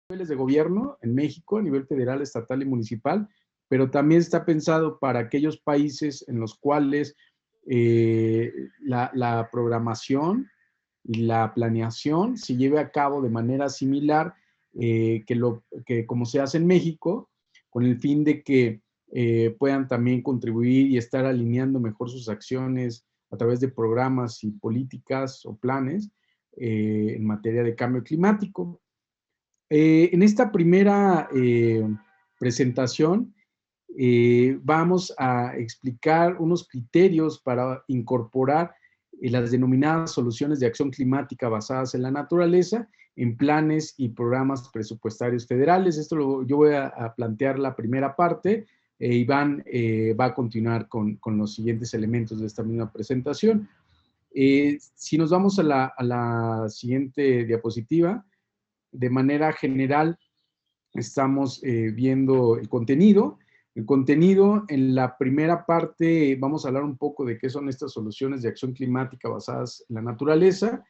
niveles de gobierno en México, a nivel federal, estatal y municipal, pero también está pensado para aquellos países en los cuales la programación y la planeación se lleve a cabo de manera similar que como se hace en México, con el fin de que puedan también contribuir y estar alineando mejor sus acciones a través de programas y políticas o planes en materia de cambio climático. En esta primera presentación vamos a explicar unos criterios para incorporar las denominadas soluciones de acción climática basadas en la naturaleza en planes y programas presupuestarios federales. Yo voy a plantear la primera parte. Iván va a continuar con los siguientes elementos de esta misma presentación. Si nos vamos a la siguiente diapositiva, de manera general estamos viendo el contenido. El contenido, en la primera parte vamos a hablar un poco de qué son estas soluciones de acción climática basadas en la naturaleza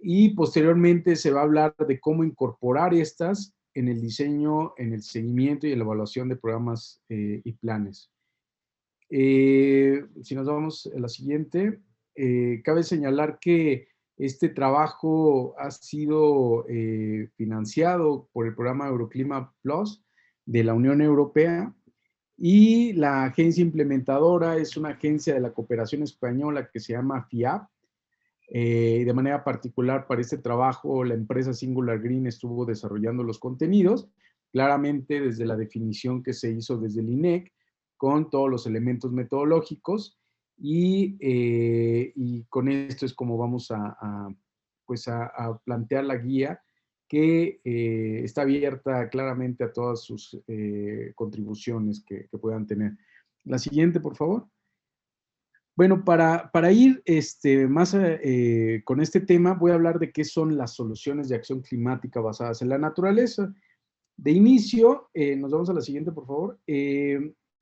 y posteriormente se va a hablar de cómo incorporar estas en el diseño, en el seguimiento y en la evaluación de programas y planes. Si nos vamos a la siguiente, cabe señalar que este trabajo ha sido financiado por el programa Euroclima Plus de la Unión Europea y la agencia implementadora es una agencia de la cooperación española que se llama FIAP. De manera particular para este trabajo la empresa Singular Green estuvo desarrollando los contenidos, claramente desde la definición que se hizo desde el INEC, con todos los elementos metodológicos y con esto es como vamos a plantear la guía que está abierta claramente a todas sus contribuciones que puedan tener. La siguiente, por favor. Bueno, para ir más con este tema, voy a hablar de qué son las soluciones de acción climática basadas en la naturaleza. De inicio, nos vamos a la siguiente, por favor.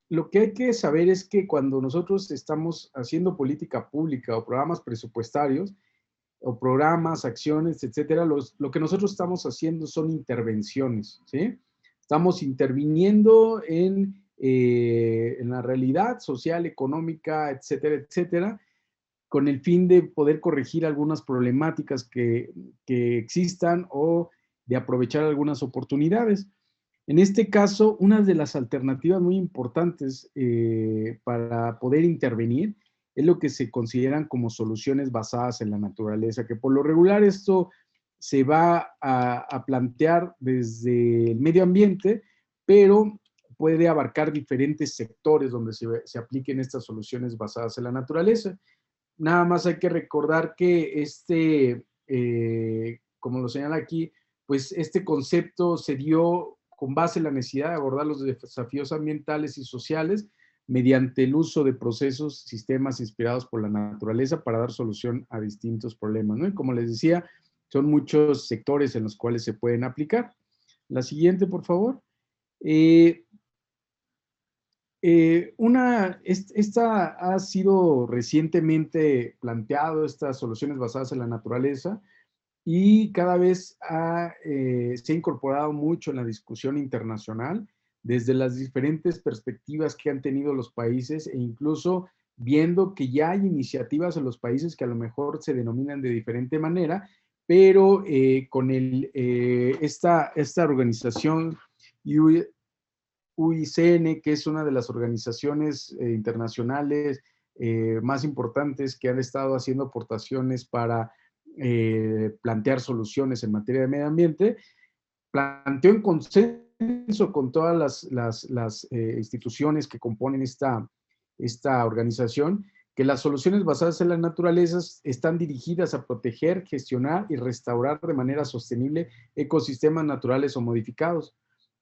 Lo que hay que saber es que cuando nosotros estamos haciendo política pública o programas presupuestarios, o programas, acciones, etcétera, lo que nosotros estamos haciendo son intervenciones, ¿sí? Estamos interviniendo en la realidad social, económica, etcétera, etcétera, con el fin de poder corregir algunas problemáticas que existan o de aprovechar algunas oportunidades. En este caso, una de las alternativas muy importantes para poder intervenir es lo que se consideran como soluciones basadas en la naturaleza, que por lo regular esto se va a plantear desde el medio ambiente, pero puede abarcar diferentes sectores donde se apliquen estas soluciones basadas en la naturaleza. Nada más hay que recordar que como lo señala aquí, pues este concepto se dio con base en la necesidad de abordar los desafíos ambientales y sociales mediante el uso de procesos, sistemas inspirados por la naturaleza para dar solución a distintos problemas, ¿no? Y como les decía, son muchos sectores en los cuales se pueden aplicar. La siguiente, por favor. Esta ha sido recientemente planteado, estas soluciones basadas en la naturaleza, y cada vez se ha incorporado mucho en la discusión internacional desde las diferentes perspectivas que han tenido los países e incluso viendo que ya hay iniciativas en los países que a lo mejor se denominan de diferente manera, pero con esta organización UICN, que es una de las organizaciones internacionales más importantes que han estado haciendo aportaciones para plantear soluciones en materia de medio ambiente, planteó en consenso con todas las instituciones que componen esta organización que las soluciones basadas en la naturaleza están dirigidas a proteger, gestionar y restaurar de manera sostenible ecosistemas naturales o modificados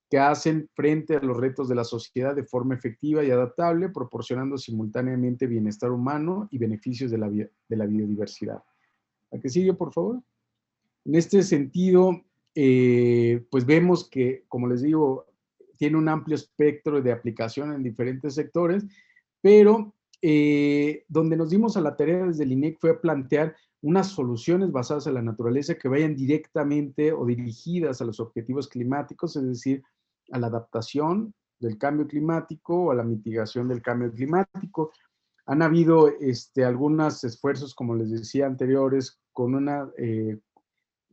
que hacen frente a los retos de la sociedad de forma efectiva y adaptable, proporcionando simultáneamente bienestar humano y beneficios de la biodiversidad. ¿La que sigue, por favor? En este sentido, pues vemos que, como les digo, tiene un amplio espectro de aplicación en diferentes sectores, pero donde nos dimos a la tarea desde el INEC fue plantear unas soluciones basadas en la naturaleza que vayan directamente o dirigidas a los objetivos climáticos, es decir, a la adaptación del cambio climático o a la mitigación del cambio climático. Han habido algunos esfuerzos, como les decía anteriores, con un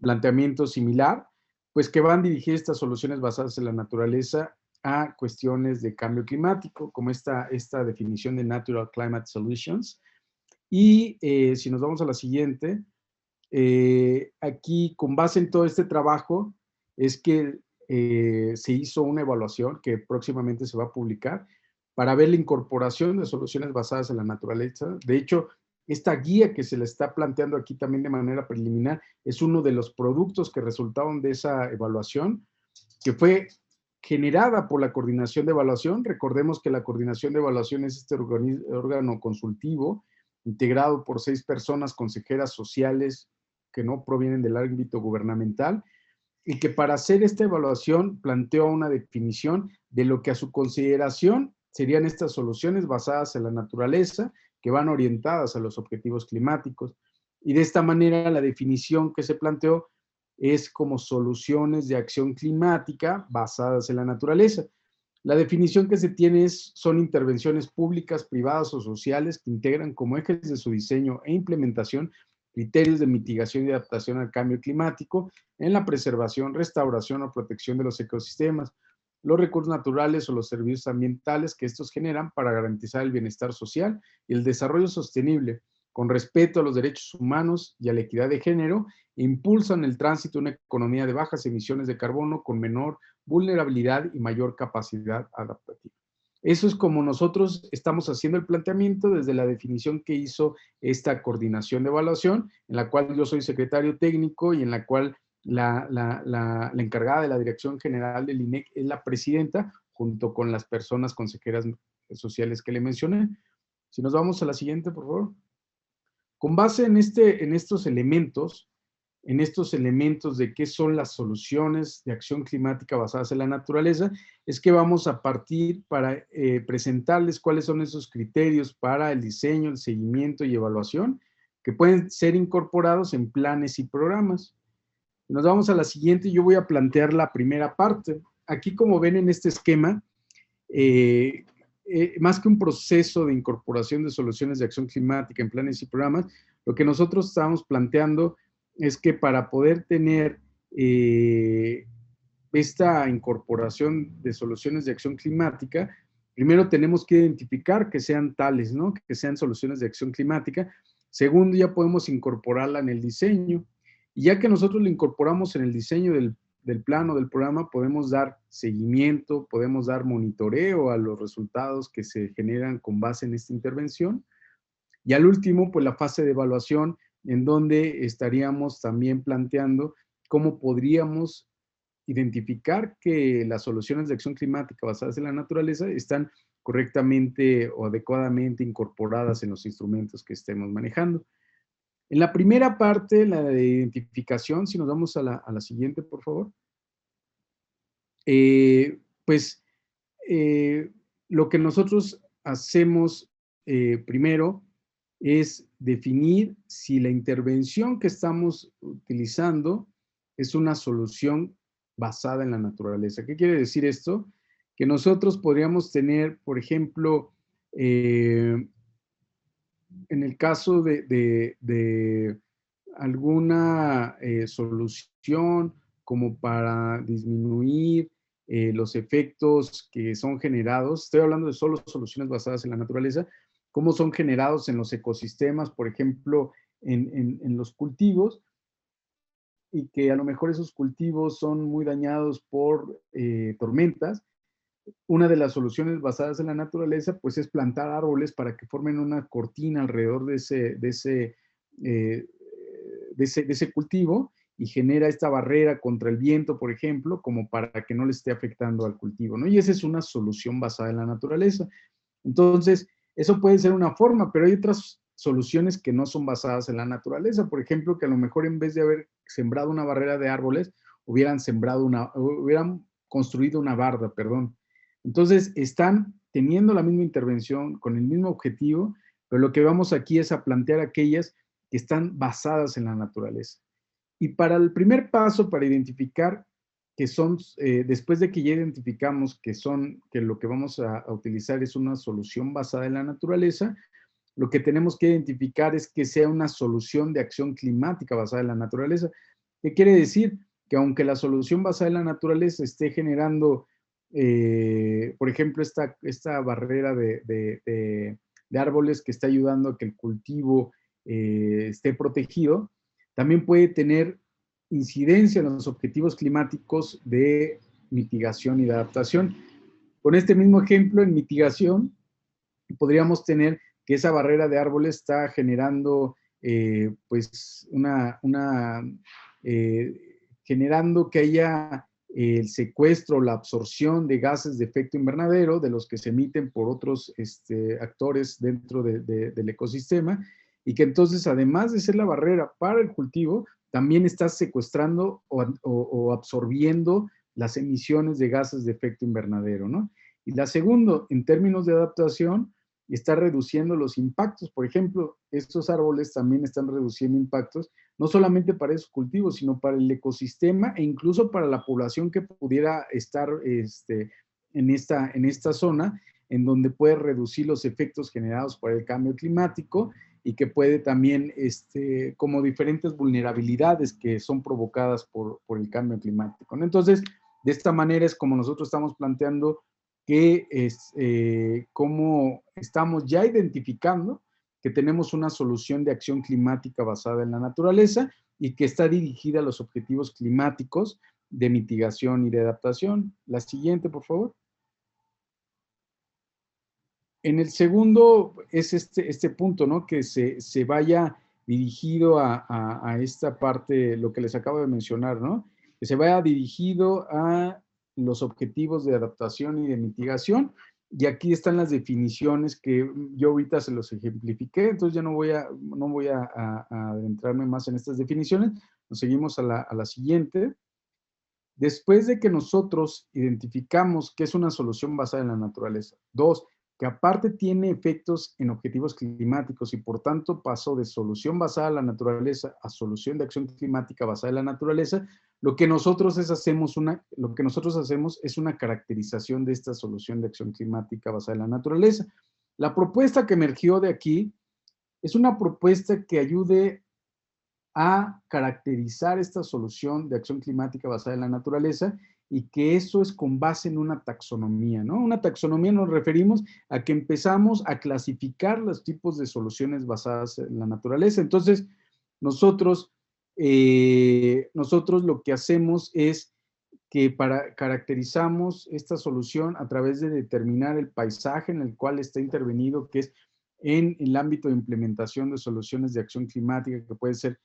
planteamiento similar, pues que van dirigidas estas soluciones basadas en la naturaleza a cuestiones de cambio climático, como esta definición de Natural Climate Solutions. Y si nos vamos a la siguiente, aquí con base en todo este trabajo es que se hizo una evaluación que próximamente se va a publicar para ver la incorporación de soluciones basadas en la naturaleza. De hecho, esta guía que se le está planteando aquí también de manera preliminar es uno de los productos que resultaron de esa evaluación, que fue generada por la Coordinación de Evaluación. Recordemos que la Coordinación de Evaluación es este órgano consultivo integrado por 6 personas consejeras sociales que no provienen del ámbito gubernamental y que para hacer esta evaluación planteó una definición de lo que a su consideración serían estas soluciones basadas en la naturaleza que van orientadas a los objetivos climáticos. Y de esta manera la definición que se planteó es como soluciones de acción climática basadas en la naturaleza. La definición que se tiene son intervenciones públicas, privadas o sociales que integran como ejes de su diseño e implementación criterios de mitigación y adaptación al cambio climático en la preservación, restauración o protección de los ecosistemas, los recursos naturales o los servicios ambientales que estos generan para garantizar el bienestar social y el desarrollo sostenible, con respeto a los derechos humanos y a la equidad de género, e impulsan el tránsito a una economía de bajas emisiones de carbono con menor vulnerabilidad y mayor capacidad adaptativa. Eso es como nosotros estamos haciendo el planteamiento desde la definición que hizo esta coordinación de evaluación, en la cual yo soy secretario técnico y en la cual la encargada de la Dirección General del INEC es la presidenta, junto con las personas consejeras sociales que le mencioné. Si nos vamos a la siguiente, por favor. Con base en estos elementos de qué son las soluciones de acción climática basadas en la naturaleza, es que vamos a partir para presentarles cuáles son esos criterios para el diseño, el seguimiento y evaluación que pueden ser incorporados en planes y programas. Nos vamos a la siguiente y yo voy a plantear la primera parte. Aquí, como ven en este esquema, más que un proceso de incorporación de soluciones de acción climática en planes y programas, lo que nosotros estamos planteando es que para poder tener esta incorporación de soluciones de acción climática, primero tenemos que identificar que sean tales, ¿no? Que sean soluciones de acción climática. Segundo, ya podemos incorporarla en el diseño. Y ya que nosotros lo incorporamos en el diseño del plan o del programa, podemos dar seguimiento, podemos dar monitoreo a los resultados que se generan con base en esta intervención. Y al último, pues la fase de evaluación, en donde estaríamos también planteando cómo podríamos identificar que las soluciones de acción climática basadas en la naturaleza están correctamente o adecuadamente incorporadas en los instrumentos que estemos manejando. En la primera parte, la de identificación, si nos vamos a la siguiente, por favor, pues lo que nosotros hacemos primero es definir si la intervención que estamos utilizando es una solución basada en la naturaleza. ¿Qué quiere decir esto? Que nosotros podríamos tener, por ejemplo, en el caso de alguna solución como para disminuir los efectos que son generados, estoy hablando de solo soluciones basadas en la naturaleza, cómo son generados en los ecosistemas, por ejemplo, en los cultivos, y que a lo mejor esos cultivos son muy dañados por tormentas. Una de las soluciones basadas en la naturaleza, pues es plantar árboles para que formen una cortina alrededor de ese cultivo y genera esta barrera contra el viento, por ejemplo, como para que no le esté afectando al cultivo, ¿no? Y esa es una solución basada en la naturaleza. Entonces, eso puede ser una forma, pero hay otras soluciones que no son basadas en la naturaleza. Por ejemplo, que a lo mejor en vez de haber sembrado una barrera de árboles, hubieran construido una barda, perdón. Entonces, están teniendo la misma intervención, con el mismo objetivo, pero lo que vamos aquí es a plantear aquellas que están basadas en la naturaleza. Y para el primer paso, para identificar que son, después de que ya identificamos que lo que vamos a utilizar es una solución basada en la naturaleza, lo que tenemos que identificar es que sea una solución de acción climática basada en la naturaleza. ¿Qué quiere decir? Que aunque la solución basada en la naturaleza esté generando, por ejemplo, esta barrera de árboles que está ayudando a que el cultivo esté protegido, también puede tener incidencia en los objetivos climáticos de mitigación y de adaptación. Con este mismo ejemplo, en mitigación, podríamos tener que esa barrera de árboles está generando, pues, generando que haya el secuestro, la absorción de gases de efecto invernadero, de los que se emiten por otros actores dentro del ecosistema, y que entonces, además de ser la barrera para el cultivo, también está secuestrando o absorbiendo las emisiones de gases de efecto invernadero, ¿no? Y la segunda, en términos de adaptación, está reduciendo los impactos. Por ejemplo, estos árboles también están reduciendo impactos, no solamente para esos cultivos, sino para el ecosistema e incluso para la población que pudiera estar en esta zona, en donde puede reducir los efectos generados por el cambio climático y que puede también, como diferentes vulnerabilidades que son provocadas por el cambio climático, ¿no? Entonces, de esta manera es como nosotros estamos planteando que es cómo estamos ya identificando que tenemos una solución de acción climática basada en la naturaleza y que está dirigida a los objetivos climáticos de mitigación y de adaptación. La siguiente, por favor. En el segundo es este punto, ¿no? Que se vaya dirigido a esta parte, lo que les acabo de mencionar, ¿no? Que se vaya dirigido a los objetivos de adaptación y de mitigación. Y aquí están las definiciones que yo ahorita se los ejemplifiqué, entonces ya no voy a adentrarme más en estas definiciones. Nos seguimos a la siguiente. Después de que nosotros identificamos que es una solución basada en la naturaleza, dos, que aparte tiene efectos en objetivos climáticos y por tanto pasó de solución basada en la naturaleza a solución de acción climática basada en la naturaleza, lo que nosotros hacemos es una caracterización de esta solución de acción climática basada en la naturaleza. La propuesta que emergió de aquí es una propuesta que ayude a caracterizar esta solución de acción climática basada en la naturaleza y que eso es con base en una taxonomía, ¿no? Una taxonomía nos referimos a que empezamos a clasificar los tipos de soluciones basadas en la naturaleza. Entonces, nosotros lo que hacemos es que caracterizamos esta solución a través de determinar el paisaje en el cual está intervenido, que es en el ámbito de implementación de soluciones de acción climática, que puede ser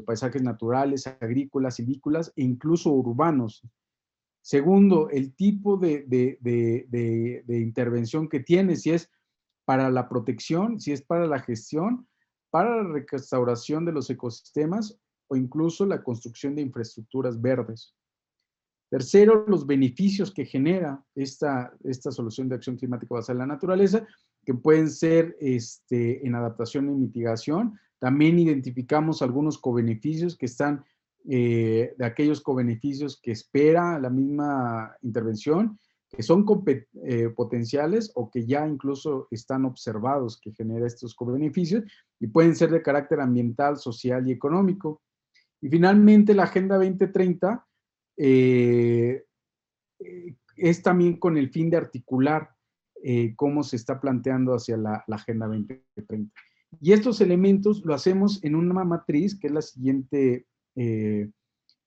paisajes naturales, agrícolas, silvícolas e incluso urbanos. Segundo, el tipo de intervención que tiene, si es para la protección, si es para la gestión, para la restauración de los ecosistemas o incluso la construcción de infraestructuras verdes. Tercero, los beneficios que genera esta solución de acción climática basada en la naturaleza, que pueden ser en adaptación y mitigación. También identificamos algunos cobeneficios que están, de aquellos cobeneficios que espera la misma intervención, que son potenciales o que ya incluso están observados que genera estos cobeneficios y pueden ser de carácter ambiental, social y económico. Y finalmente la Agenda 2030 es también con el fin de articular cómo se está planteando hacia la Agenda 2030. Y estos elementos lo hacemos en una matriz, que es la siguiente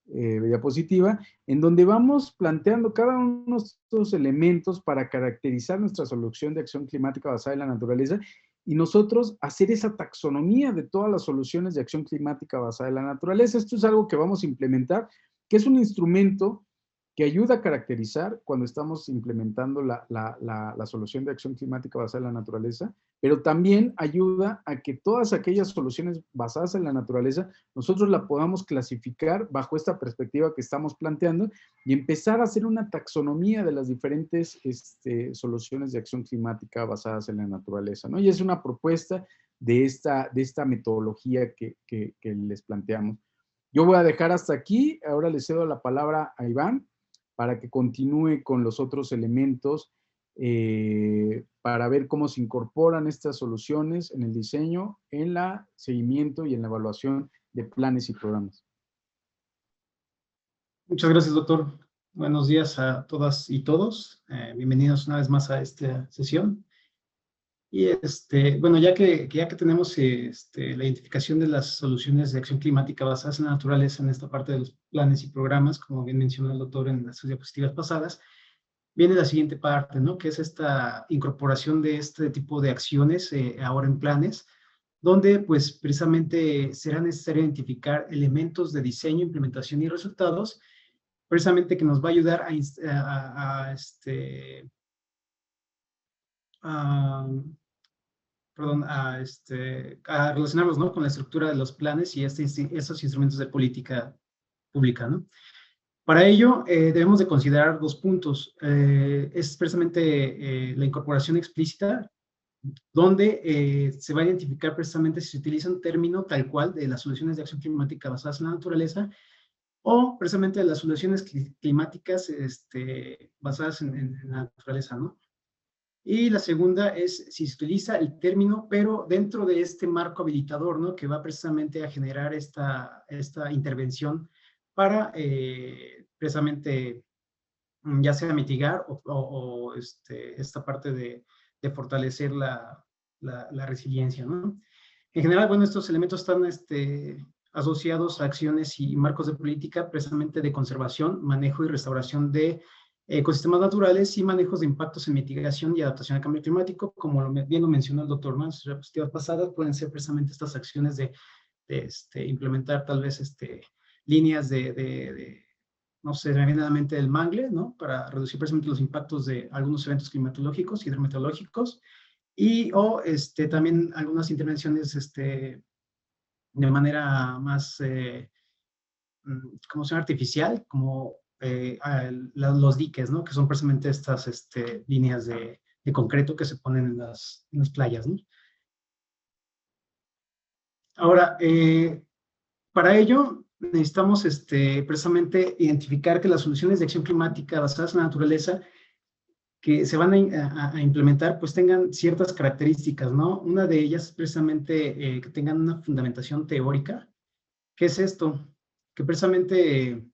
diapositiva, en donde vamos planteando cada uno de estos elementos para caracterizar nuestra solución de acción climática basada en la naturaleza y nosotros hacer esa taxonomía de todas las soluciones de acción climática basada en la naturaleza. Esto es algo que vamos a implementar, que es un instrumento que ayuda a caracterizar cuando estamos implementando la solución de acción climática basada en la naturaleza, pero también ayuda a que todas aquellas soluciones basadas en la naturaleza, nosotros la podamos clasificar bajo esta perspectiva que estamos planteando y empezar a hacer una taxonomía de las diferentes soluciones de acción climática basadas en la naturaleza, ¿no? Y es una propuesta de esta metodología que les planteamos. Yo voy a dejar hasta aquí, ahora le cedo la palabra a Iván para que continúe con los otros elementos para ver cómo se incorporan estas soluciones en el diseño, en el seguimiento y en la evaluación de planes y programas. Muchas gracias, doctor. Buenos días a todas y todos. Bienvenidos una vez más a esta sesión. Y bueno, ya que tenemos la identificación de las soluciones de acción climática basadas en la naturaleza en esta parte de los planes y programas, como bien mencionó el doctor en las diapositivas pasadas, viene la siguiente parte, ¿no? Que es esta incorporación de este tipo de acciones ahora en planes, donde pues precisamente será necesario identificar elementos de diseño, implementación y resultados, precisamente que nos va a ayudar a relacionarlos, ¿no? Con la estructura de los planes y estos instrumentos de política pública, ¿no? Para ello, debemos de considerar dos puntos. Es precisamente la incorporación explícita, donde se va a identificar precisamente si se utiliza un término tal cual de las soluciones de acción climática basadas en la naturaleza, o precisamente las soluciones climáticas basadas en la naturaleza, ¿no? Y la segunda es si se utiliza el término, pero dentro de este marco habilitador, ¿no? Que va precisamente a generar esta intervención para precisamente ya sea mitigar o esta parte de fortalecer la resiliencia, ¿no? En general, bueno, estos elementos están asociados a acciones y marcos de política precisamente de conservación, manejo y restauración de ecosistemas naturales y manejos de impactos en mitigación y adaptación al cambio climático, como bien lo mencionó el doctor, ¿no? En sus diapositivas pasadas pueden ser precisamente estas acciones de implementar tal vez líneas no sé, me viene a la mente el mangle, ¿no? Para reducir precisamente los impactos de algunos eventos climatológicos, hidrometeorológicos, o también algunas intervenciones de manera más, ¿cómo se llama? Artificial, como los diques, ¿no? Que son precisamente estas líneas de concreto que se ponen en las playas, ¿no? Ahora, para ello necesitamos precisamente identificar que las soluciones de acción climática basadas en la naturaleza que se van a implementar, pues tengan ciertas características, ¿no? Una de ellas es precisamente que tengan una fundamentación teórica. ¿Qué es esto? Que precisamente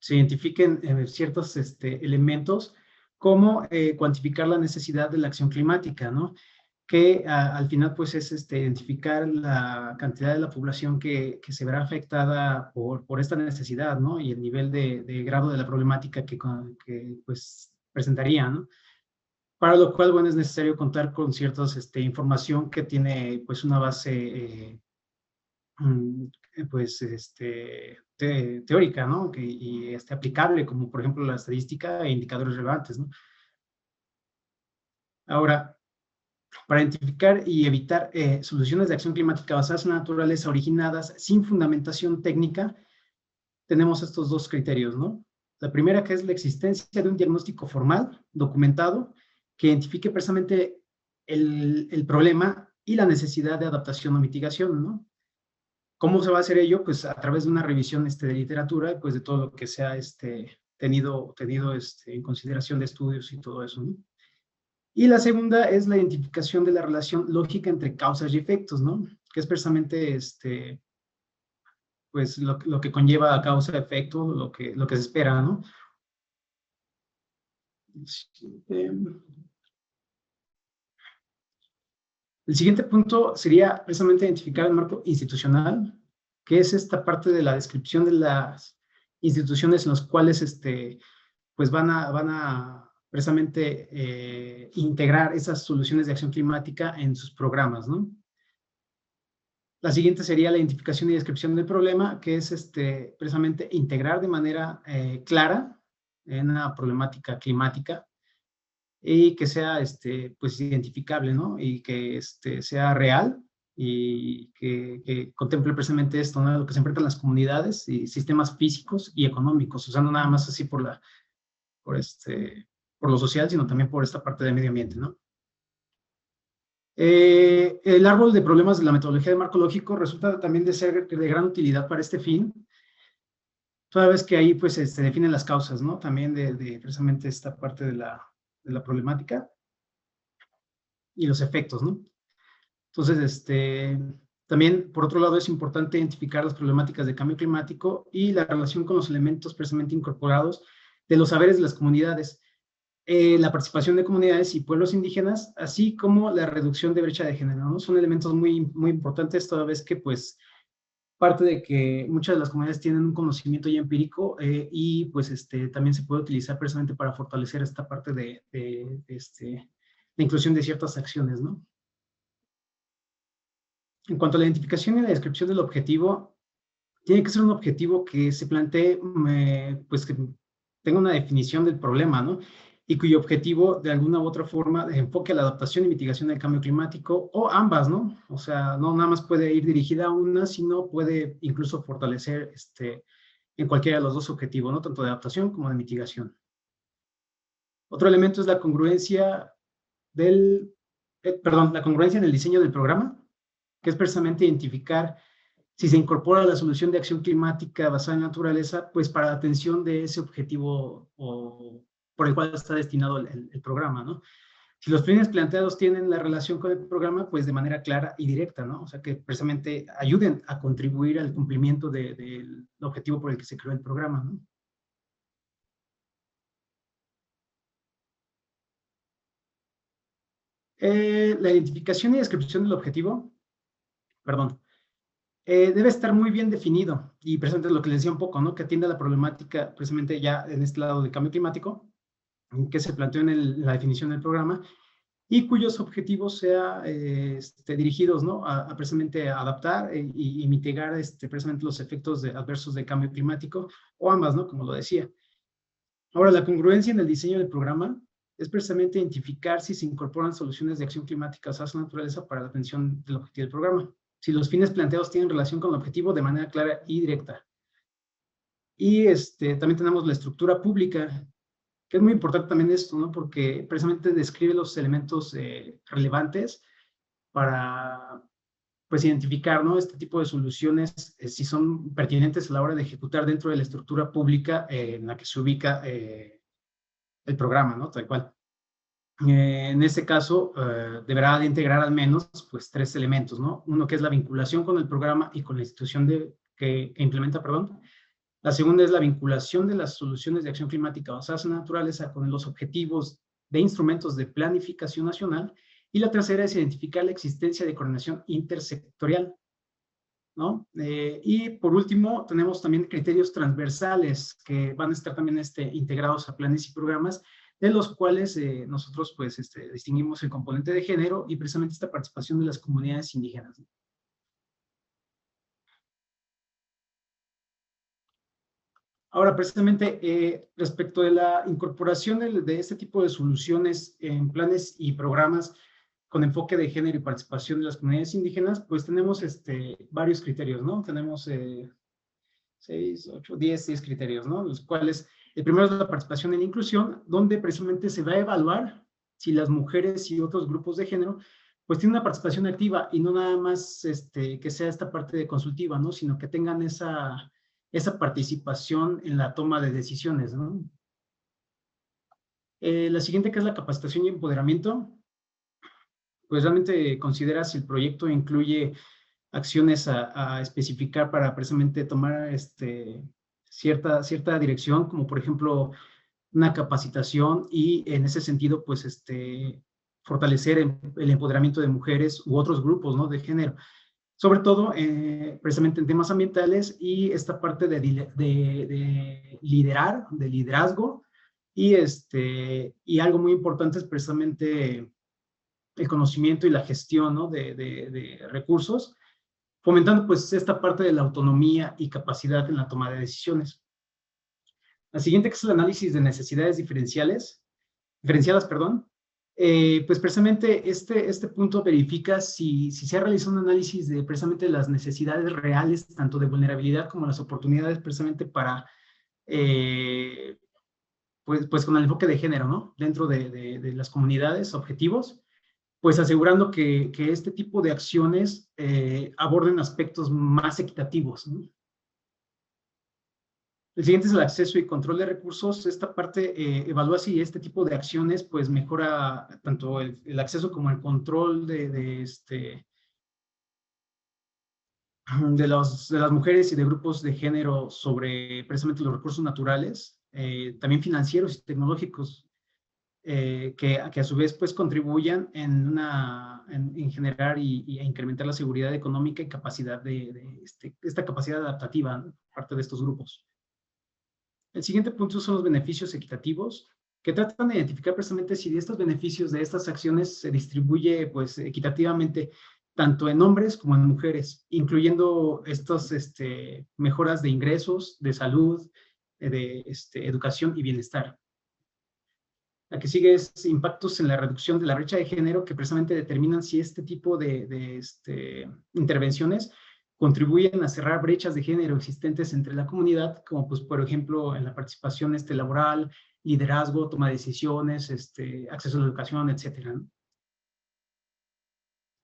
se identifiquen ciertos elementos como cuantificar la necesidad de la acción climática, ¿no? Que al final pues es identificar la cantidad de la población que se verá afectada por esta necesidad, ¿no? Y el nivel de grado de la problemática que pues presentaría, ¿no? Para lo cual, bueno, es necesario contar con ciertas información que tiene pues una base pues teórica, ¿no? Y aplicable, como por ejemplo la estadística e indicadores relevantes, ¿no? Ahora, para identificar y evitar soluciones de acción climática basadas en la naturaleza originadas sin fundamentación técnica, tenemos estos dos criterios, ¿no? La primera, que es la existencia de un diagnóstico formal, documentado, que identifique precisamente el problema y la necesidad de adaptación o mitigación, ¿no? ¿Cómo se va a hacer ello? Pues a través de una revisión de literatura, pues de todo lo que se ha tenido en consideración de estudios y todo eso, ¿no? Y la segunda es la identificación de la relación lógica entre causas y efectos, ¿no? Que es precisamente pues lo que conlleva a causa-efecto, lo que se espera, ¿no? El siguiente punto sería precisamente identificar el marco institucional, que es esta parte de la descripción de las instituciones en las cuales pues van a precisamente integrar esas soluciones de acción climática en sus programas, ¿no? La siguiente sería la identificación y descripción del problema, que es precisamente integrar de manera clara en una problemática climática y que sea pues identificable, ¿no? Y que sea real y que contemple precisamente esto, ¿no? Lo que se enfrentan las comunidades y sistemas físicos y económicos, o sea, no nada más así por lo social, sino también por esta parte del medio ambiente, ¿no? El árbol de problemas de la metodología de marco lógico resulta también de ser de gran utilidad para este fin, toda vez que ahí pues se definen las causas, ¿no? También de precisamente esta parte de la problemática y los efectos, ¿no? Entonces, también, por otro lado, es importante identificar las problemáticas de cambio climático y la relación con los elementos precisamente incorporados de los saberes de las comunidades, la participación de comunidades y pueblos indígenas, así como la reducción de brecha de género, ¿no? Son elementos muy, muy importantes, toda vez que, pues, parte de que muchas de las comunidades tienen un conocimiento ya empírico y, pues, también se puede utilizar precisamente para fortalecer esta parte de la inclusión de ciertas acciones, ¿no? En cuanto a la identificación y la descripción del objetivo, tiene que ser un objetivo que se plantee, pues que tenga una definición del problema, ¿no? Y cuyo objetivo, de alguna u otra forma, enfoque a la adaptación y mitigación del cambio climático, o ambas, ¿no? O sea, no nada más puede ir dirigida a una, sino puede incluso fortalecer en cualquiera de los dos objetivos, ¿no? Tanto de adaptación como de mitigación. Otro elemento es la congruencia la congruencia en el diseño del programa, que es precisamente identificar si se incorpora la solución de acción climática basada en naturaleza, pues para la atención de ese objetivo por el cual está destinado el programa, ¿no? Si los fines planteados tienen la relación con el programa, pues de manera clara y directa, ¿no? O sea, que precisamente ayuden a contribuir al cumplimiento del objetivo por el que se creó el programa, ¿no? La identificación y descripción del objetivo, perdón, debe estar muy bien definido, y precisamente lo que les decía un poco, ¿no? Que atienda la problemática precisamente ya en este lado del cambio climático, que se planteó en la definición del programa, y cuyos objetivos sean dirigidos, ¿no? A precisamente adaptar y mitigar precisamente los efectos adversos del cambio climático, o ambas, ¿no? Como lo decía. Ahora, la congruencia en el diseño del programa es precisamente identificar si se incorporan soluciones de acción climática basadas en la naturaleza para la atención del objetivo del programa, si los fines planteados tienen relación con el objetivo de manera clara y directa. Y también tenemos la estructura pública, que es muy importante también esto, ¿no? Porque precisamente describe los elementos relevantes para, pues, identificar, ¿no? Este tipo de soluciones, si son pertinentes a la hora de ejecutar dentro de la estructura pública en la que se ubica el programa, ¿no? Tal cual. En este caso, deberá de integrar al menos, pues, 3 elementos, ¿no? Uno que es la vinculación con el programa y con la institución que implementa, perdón. La segunda es la vinculación de las soluciones de acción climática basadas en la naturaleza con los objetivos de instrumentos de planificación nacional. Y la tercera es identificar la existencia de coordinación intersectorial, ¿no? Y por último, tenemos también criterios transversales que van a estar también integrados a planes y programas, de los cuales nosotros pues distinguimos el componente de género y precisamente esta participación de las comunidades indígenas, ¿no? Ahora, precisamente respecto de la incorporación de este tipo de soluciones en planes y programas con enfoque de género y participación de las comunidades indígenas, pues tenemos varios criterios, ¿no? Tenemos 6, 8, 10 criterios, ¿no? Los cuales, el primero es la participación en la inclusión, donde precisamente se va a evaluar si las mujeres y otros grupos de género pues tienen una participación activa y no nada más que sea esta parte de consultiva, ¿no? Sino que tengan esa participación en la toma de decisiones, ¿no? La siguiente, que es la capacitación y empoderamiento, pues realmente considera si el proyecto incluye acciones a especificar para precisamente tomar cierta dirección, como por ejemplo una capacitación, y en ese sentido pues fortalecer el empoderamiento de mujeres u otros grupos, ¿no? De género. Sobre todo, precisamente en temas ambientales y esta parte de liderar, de liderazgo, y algo muy importante es precisamente el conocimiento y la gestión, ¿no? de recursos, fomentando pues esta parte de la autonomía y capacidad en la toma de decisiones. La siguiente, que es el análisis de necesidades diferenciadas, perdón. Pues precisamente este punto verifica si se ha realizado un análisis de precisamente las necesidades reales, tanto de vulnerabilidad como las oportunidades precisamente para, pues con el enfoque de género, ¿no? Dentro de las comunidades, objetivos, pues asegurando que este tipo de acciones aborden aspectos más equitativos, ¿no? El siguiente es el acceso y control de recursos. Esta parte evalúa si este tipo de acciones pues mejora tanto el acceso como el control de las mujeres y de grupos de género sobre precisamente los recursos naturales, también financieros y tecnológicos, que a su vez pues contribuyan en generar e incrementar la seguridad económica y capacidad esta capacidad adaptativa, ¿no?, por parte de estos grupos. El siguiente punto son los beneficios equitativos, que tratan de identificar precisamente si estos beneficios de estas acciones se distribuye pues equitativamente tanto en hombres como en mujeres, incluyendo estas mejoras de ingresos, de salud, de educación y bienestar. La que sigue es impactos en la reducción de la brecha de género, que precisamente determinan si este tipo de intervenciones contribuyen a cerrar brechas de género existentes entre la comunidad, como pues por ejemplo en la participación laboral, liderazgo, toma de decisiones, acceso a la educación, etcétera, ¿no?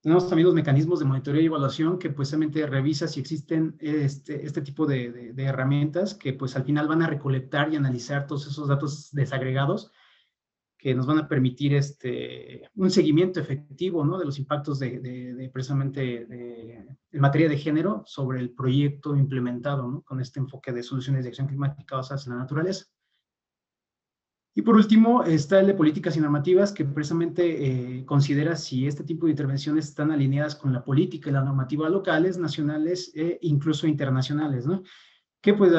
Tenemos también los mecanismos de monitoreo y evaluación, que precisamente revisa si existen este tipo de herramientas que pues al final van a recolectar y analizar todos esos datos desagregados que nos van a permitir un seguimiento efectivo, ¿no?, de los impactos precisamente en materia de género sobre el proyecto implementado, ¿no?, con este enfoque de soluciones de acción climática basadas en la naturaleza. Y por último está el de políticas y normativas, que precisamente considera si este tipo de intervenciones están alineadas con la política y la normativa locales, nacionales e incluso internacionales, ¿no?, que pues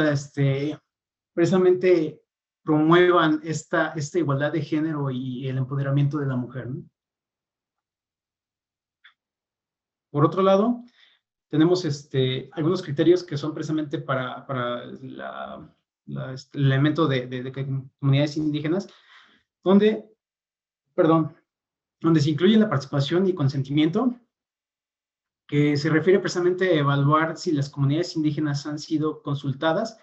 precisamente promuevan esta igualdad de género y el empoderamiento de la mujer, ¿no? Por otro lado, tenemos algunos criterios que son precisamente para el elemento de comunidades indígenas, donde se incluye la participación y consentimiento, que se refiere precisamente a evaluar si las comunidades indígenas han sido consultadas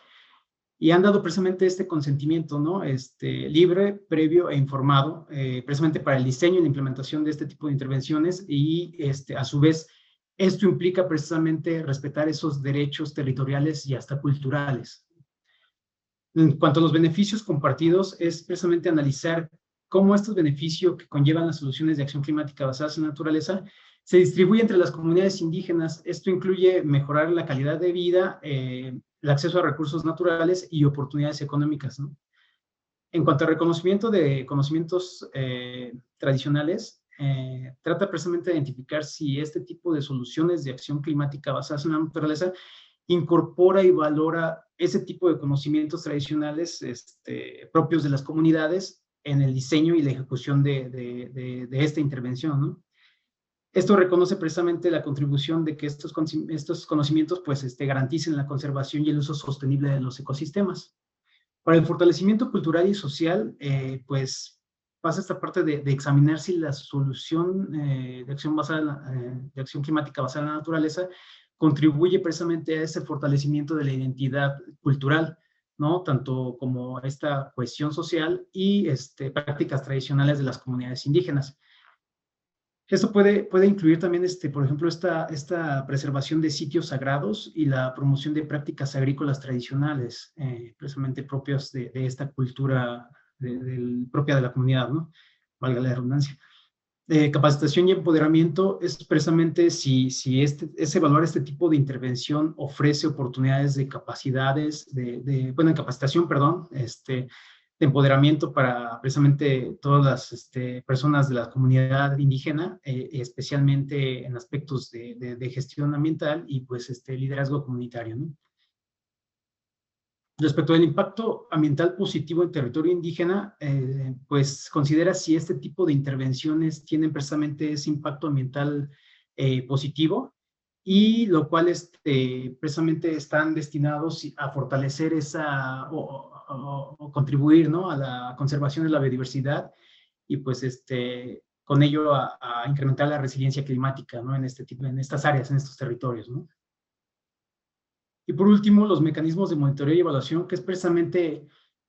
y han dado precisamente este consentimiento, ¿no?, libre, previo e informado, precisamente para el diseño y la implementación de este tipo de intervenciones, y a su vez esto implica precisamente respetar esos derechos territoriales y hasta culturales. En cuanto a los beneficios compartidos, es precisamente analizar cómo estos beneficios que conllevan las soluciones de acción climática basadas en la naturaleza se distribuyen entre las comunidades indígenas. Esto incluye mejorar la calidad de vida, el acceso a recursos naturales y oportunidades económicas, ¿no? En cuanto al reconocimiento de conocimientos tradicionales, trata precisamente de identificar si este tipo de soluciones de acción climática basadas en la naturaleza incorpora y valora ese tipo de conocimientos tradicionales propios de las comunidades en el diseño y la ejecución de esta intervención, ¿no? Esto reconoce precisamente la contribución de que estos conocimientos pues, garanticen la conservación y el uso sostenible de los ecosistemas. Para el fortalecimiento cultural y social, pues pasa esta parte de examinar si la solución de acción climática basada en la naturaleza contribuye precisamente a ese fortalecimiento de la identidad cultural, ¿no?, tanto como esta cohesión social y prácticas tradicionales de las comunidades indígenas. Esto puede incluir también, por ejemplo, esta preservación de sitios sagrados y la promoción de prácticas agrícolas tradicionales, precisamente propias de esta cultura propia de la comunidad, ¿no?, valga la redundancia. Capacitación y empoderamiento es precisamente si es evaluar este tipo de intervención ofrece oportunidades de capacidades, bueno, en capacitación, perdón, de empoderamiento para precisamente todas las personas de la comunidad indígena, especialmente en aspectos de gestión ambiental y pues liderazgo comunitario, ¿no? Respecto al impacto ambiental positivo en territorio indígena, pues considera si este tipo de intervenciones tienen precisamente ese impacto ambiental positivo, y lo cual precisamente están destinados a fortalecer o contribuir, ¿no?, a la conservación de la biodiversidad y pues con ello a incrementar la resiliencia climática, ¿no?, en estas áreas, en estos territorios, ¿no? Y por último, los mecanismos de monitoreo y evaluación, que es precisamente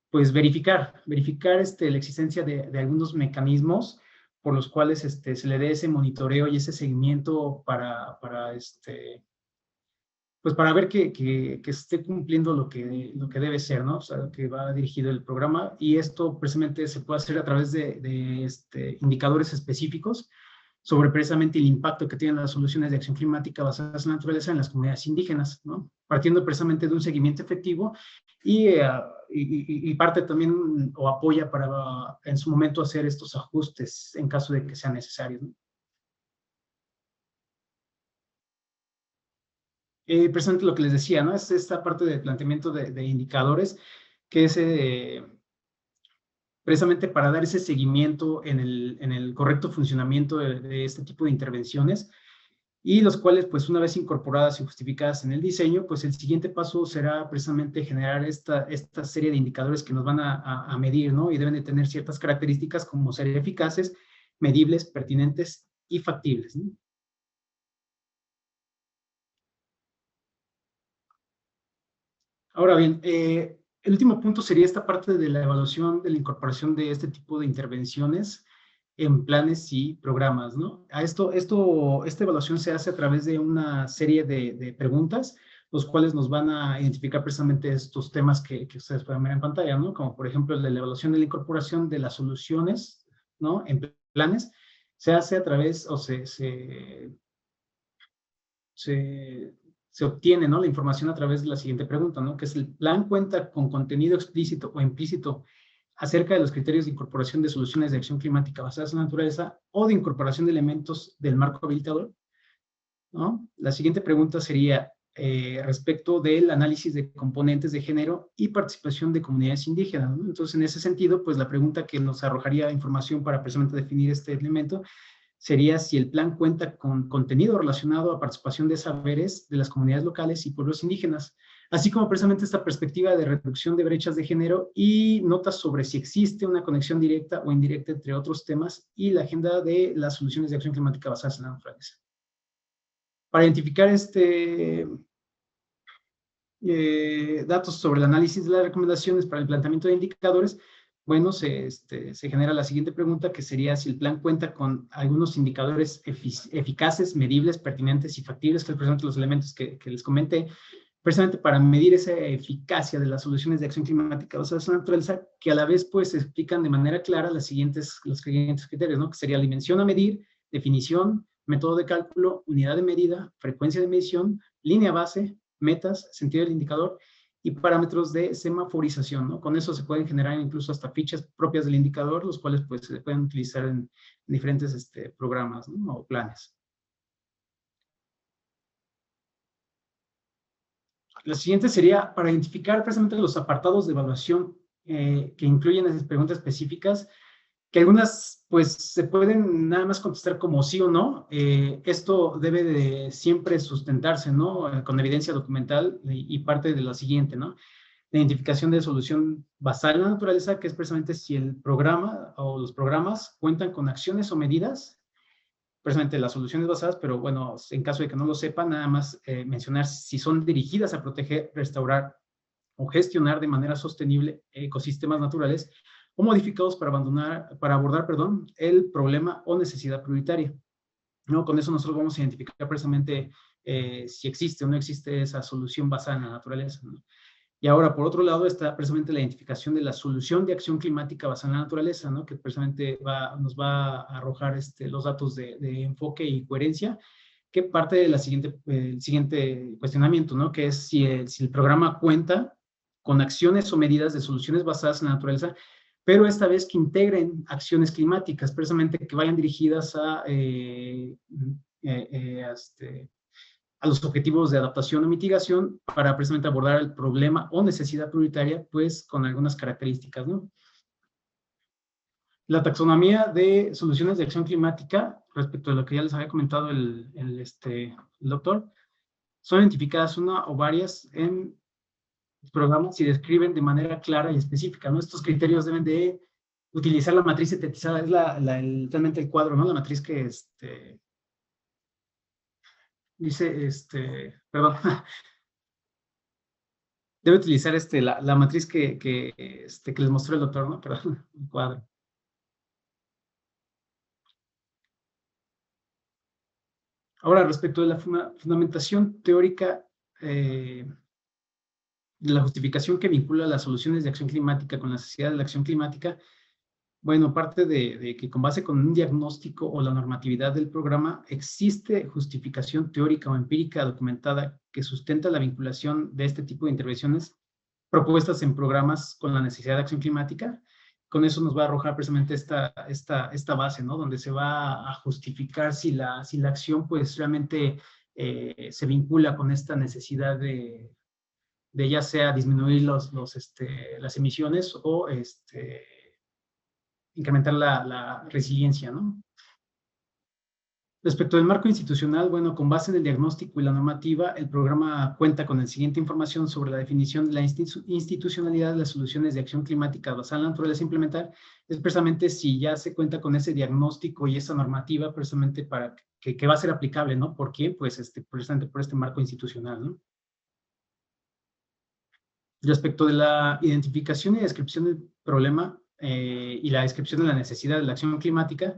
pues verificar la existencia de algunos mecanismos por los cuales se le dé ese monitoreo y ese seguimiento pues para ver que esté cumpliendo lo que debe ser, ¿no? O sea, que va dirigido el programa, y esto precisamente se puede hacer a través de indicadores específicos sobre precisamente el impacto que tienen las soluciones de acción climática basadas en la naturaleza en las comunidades indígenas, ¿no? Partiendo precisamente de un seguimiento efectivo y parte también o apoya para en su momento hacer estos ajustes en caso de que sean necesarios, ¿no? Precisamente lo que les decía, ¿no? Es esta parte de planteamiento de indicadores que es precisamente para dar ese seguimiento en el correcto funcionamiento de este tipo de intervenciones, y los cuales, pues una vez incorporadas y justificadas en el diseño, pues el siguiente paso será precisamente generar esta serie de indicadores que nos van a medir, ¿no? Y deben de tener ciertas características como ser eficaces, medibles, pertinentes y factibles, ¿no? Ahora bien, el último punto sería esta parte de la evaluación de la incorporación de este tipo de intervenciones en planes y programas, ¿no? Esta evaluación se hace a través de una serie de preguntas, los cuales nos van a identificar precisamente estos temas que ustedes pueden ver en pantalla, ¿no? Como por ejemplo la evaluación de la incorporación de las soluciones, ¿no?, en planes, se hace a través, o se obtiene, ¿no?, la información a través de la siguiente pregunta, ¿no?, que es: ¿el plan cuenta con contenido explícito o implícito acerca de los criterios de incorporación de soluciones de acción climática basadas en la naturaleza o de incorporación de elementos del marco habilitador? ¿No? La siguiente pregunta sería respecto del análisis de componentes de género y participación de comunidades indígenas, ¿no? Entonces, en ese sentido, pues la pregunta que nos arrojaría información para precisamente definir este elemento sería si el plan cuenta con contenido relacionado a participación de saberes de las comunidades locales y pueblos indígenas, así como precisamente esta perspectiva de reducción de brechas de género y notas sobre si existe una conexión directa o indirecta entre otros temas y la agenda de las soluciones de acción climática basadas en la naturaleza. Para identificar datos sobre el análisis de las recomendaciones para el planteamiento de indicadores, bueno, se genera la siguiente pregunta, que sería si el plan cuenta con algunos indicadores eficaces, medibles, pertinentes y factibles, que representan los elementos que les comenté, precisamente para medir esa eficacia de las soluciones de acción climática basadas en la naturaleza, que a la vez pues explican de manera clara los siguientes criterios, ¿no? Que sería la dimensión a medir, definición, método de cálculo, unidad de medida, frecuencia de medición, línea base, metas, sentido del indicador y parámetros de semaforización, ¿no? Con eso se pueden generar incluso hasta fichas propias del indicador, los cuales pues se pueden utilizar en diferentes programas, ¿no?, o planes. La siguiente sería para identificar precisamente los apartados de evaluación que incluyen esas preguntas específicas, que algunas pues se pueden nada más contestar como sí o no. Esto debe de siempre sustentarse, ¿no?, con evidencia documental y parte de la siguiente, ¿no? La identificación de solución basada en la naturaleza, que es precisamente si el programa o los programas cuentan con acciones o medidas, precisamente las soluciones basadas, pero bueno, en caso de que no lo sepan, nada más mencionar si son dirigidas a proteger, restaurar o gestionar de manera sostenible ecosistemas naturales o modificados para abordar, el problema o necesidad prioritaria, ¿no? Con eso nosotros vamos a identificar precisamente si existe o no existe esa solución basada en la naturaleza, ¿no? Y ahora, por otro lado, está precisamente la identificación de la solución de acción climática basada en la naturaleza, ¿no?, que precisamente nos va a arrojar los datos de enfoque y coherencia, que parte del siguiente cuestionamiento, ¿no?, que es si el programa cuenta con acciones o medidas de soluciones basadas en la naturaleza, pero esta vez que integren acciones climáticas, precisamente que vayan dirigidas a los objetivos de adaptación o mitigación para precisamente abordar el problema o necesidad prioritaria, pues con algunas características, ¿no? La taxonomía de soluciones de acción climática, respecto a lo que ya les había comentado el doctor, son identificadas una o varias en Los programas y describen de manera clara y específica, ¿no? Estos criterios deben de utilizar la matriz sintetizada, es realmente el cuadro, ¿no? La matriz que dice, perdón, debe utilizar la matriz que les mostró el doctor, ¿no? Perdón, el cuadro. Ahora, respecto de la fundamentación teórica de la justificación que vincula las soluciones de acción climática con la necesidad de la acción climática, bueno, parte de que con base con un diagnóstico o la normatividad del programa, existe justificación teórica o empírica documentada que sustenta la vinculación de este tipo de intervenciones propuestas en programas con la necesidad de acción climática. Con eso nos va a arrojar precisamente esta base, ¿no? Donde se va a justificar si la acción pues realmente se vincula con esta necesidad de ya sea disminuir las emisiones o incrementar la resiliencia, ¿no? Respecto del marco institucional, bueno, con base en el diagnóstico y la normativa, el programa cuenta con la siguiente información sobre la definición de la institucionalidad de las soluciones de acción climática basadas en la naturaleza a implementar. Es precisamente si ya se cuenta con ese diagnóstico y esa normativa, precisamente para que va a ser aplicable, ¿no? ¿Por qué? Pues precisamente por este marco institucional, ¿no? Respecto de la identificación y descripción del problema y la descripción de la necesidad de la acción climática,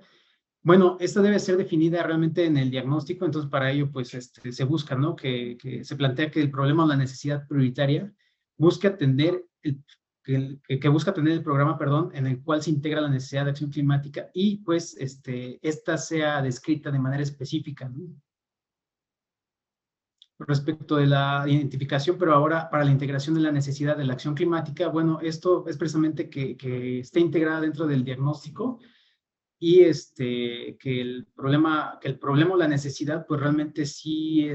bueno, esta debe ser definida realmente en el diagnóstico, entonces para ello pues se busca, ¿no? Que se plantea que el problema o la necesidad prioritaria busque atender, que busca atender el programa, perdón, en el cual se integra la necesidad de acción climática y pues esta sea descrita de manera específica, ¿no? Respecto de la identificación, pero ahora para la integración de la necesidad de la acción climática, bueno, esto es precisamente que esté integrada dentro del diagnóstico y que el problema o la necesidad, pues realmente sí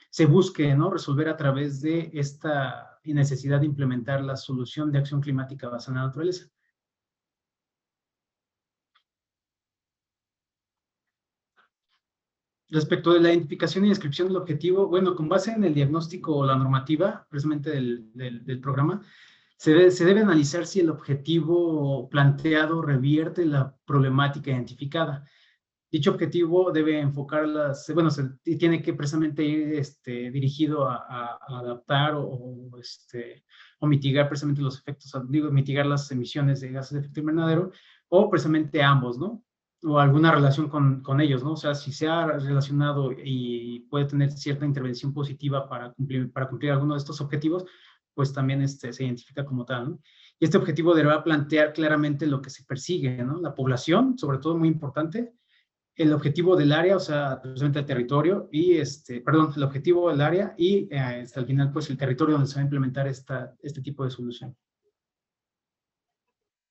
se busque, ¿no? Resolver a través de esta necesidad de implementar la solución de acción climática basada en la naturaleza. Respecto de la identificación y descripción del objetivo, bueno, con base en el diagnóstico o la normativa, precisamente del programa, se debe analizar si el objetivo planteado revierte la problemática identificada. Dicho objetivo debe enfocar tiene que precisamente ir dirigido a adaptar o mitigar precisamente los efectos, mitigar las emisiones de gases de efecto invernadero, o precisamente ambos, ¿no? O alguna relación con ellos, ¿no? O sea, si se ha relacionado y puede tener cierta intervención positiva para cumplir alguno de estos objetivos, pues también se identifica como tal, ¿no? Y este objetivo deberá plantear claramente lo que se persigue, ¿no? La población, sobre todo muy importante, el objetivo del área, o sea, precisamente el territorio, y el objetivo del área y hasta el final, pues el territorio donde se va a implementar este tipo de solución.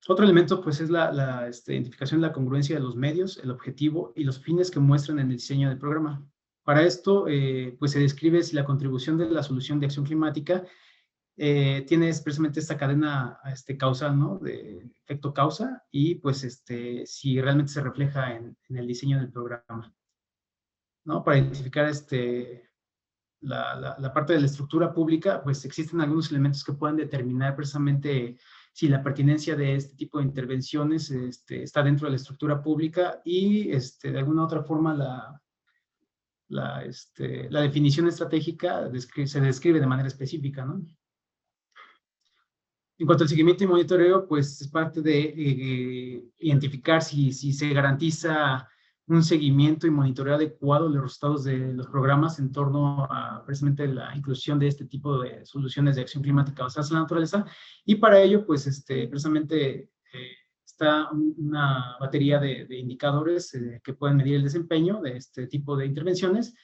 Otro elemento, pues, es la identificación de la congruencia de los medios, el objetivo y los fines que muestran en el diseño del programa. Para esto, pues, se describe si la contribución de la solución de acción climática tiene precisamente esta cadena causal, ¿no? De efecto causa y, pues, si realmente se refleja en el diseño del programa, ¿no? Para identificar la parte de la estructura pública, pues existen algunos elementos que pueden determinar precisamente si la pertinencia de este tipo de intervenciones está dentro de la estructura pública y de alguna otra forma la definición estratégica se describe de manera específica, ¿no? En cuanto al seguimiento y monitoreo, pues es parte de identificar si se garantiza un seguimiento y monitoreo adecuado de los resultados de los programas en torno a precisamente la inclusión de este tipo de soluciones de acción climática basadas en la naturaleza. Y para ello, pues precisamente está una batería de indicadores que pueden medir el desempeño de este tipo de intervenciones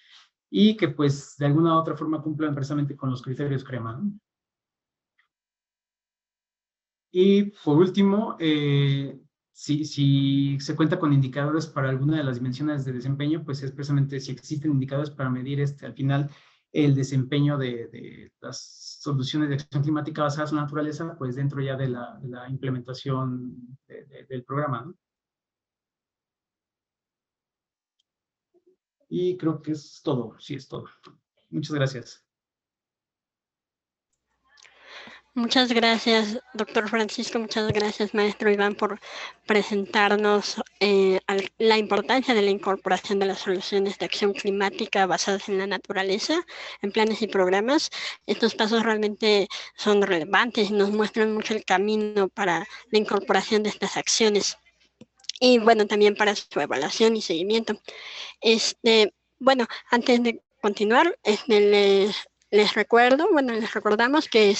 y que pues de alguna u otra forma cumplan precisamente con los criterios CREMA, ¿no? Y por último, si se cuenta con indicadores para alguna de las dimensiones de desempeño, pues es precisamente si existen indicadores para medir al final el desempeño de las soluciones de acción climática basadas en la naturaleza, pues dentro ya de la implementación del programa, ¿no? Y creo que es todo, sí es todo. Muchas gracias. Muchas gracias, doctor Francisco. Muchas gracias, maestro Iván, por presentarnos la importancia de la incorporación de las soluciones de acción climática basadas en la naturaleza, en planes y programas. Estos pasos realmente son relevantes y nos muestran mucho el camino para la incorporación de estas acciones. Y bueno, también para su evaluación y seguimiento. Bueno, antes de continuar, les recordamos que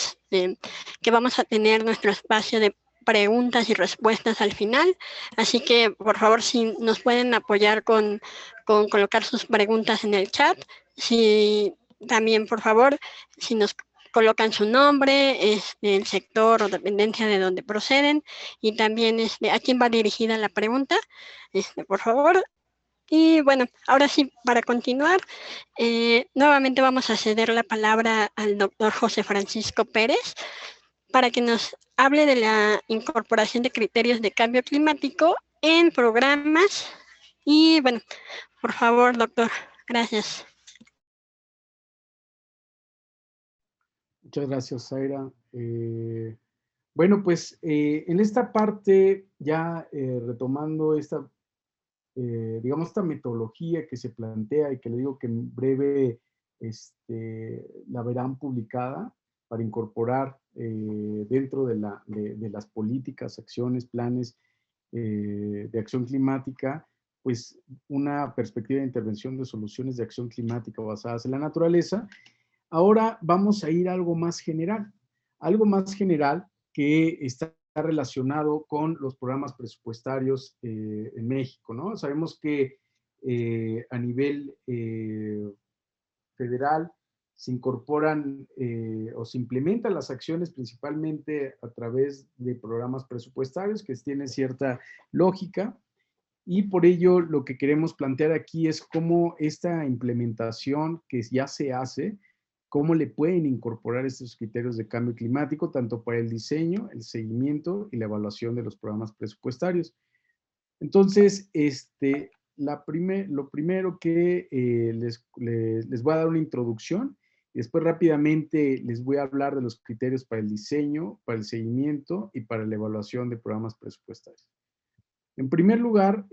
vamos a tener nuestro espacio de preguntas y respuestas al final, así que por favor si nos pueden apoyar con colocar sus preguntas en el chat, también por favor si nos colocan su nombre, el sector o dependencia de donde proceden y también a quién va dirigida la pregunta, por favor. Y bueno, ahora sí, para continuar, nuevamente vamos a ceder la palabra al doctor José Francisco Pérez para que nos hable de la incorporación de criterios de cambio climático en programas. Y bueno, por favor, doctor, gracias. Muchas gracias, Zaira. Bueno, pues en esta parte, ya retomando digamos, esta metodología que se plantea y que le digo que en breve la verán publicada para incorporar dentro de las políticas, acciones, planes de acción climática, pues una perspectiva de intervención de soluciones de acción climática basadas en la naturaleza. Ahora vamos a ir a algo más general que está relacionado con los programas presupuestarios en México, ¿no? Sabemos que a nivel federal se incorporan o se implementan las acciones principalmente a través de programas presupuestarios que tienen cierta lógica, y por ello lo que queremos plantear aquí es cómo esta implementación que ya se hace, cómo le pueden incorporar estos criterios de cambio climático, tanto para el diseño, el seguimiento y la evaluación de los programas presupuestarios. Entonces, lo primero que les voy a dar una introducción, y después rápidamente les voy a hablar de los criterios para el diseño, para el seguimiento y para la evaluación de programas presupuestarios. En primer lugar,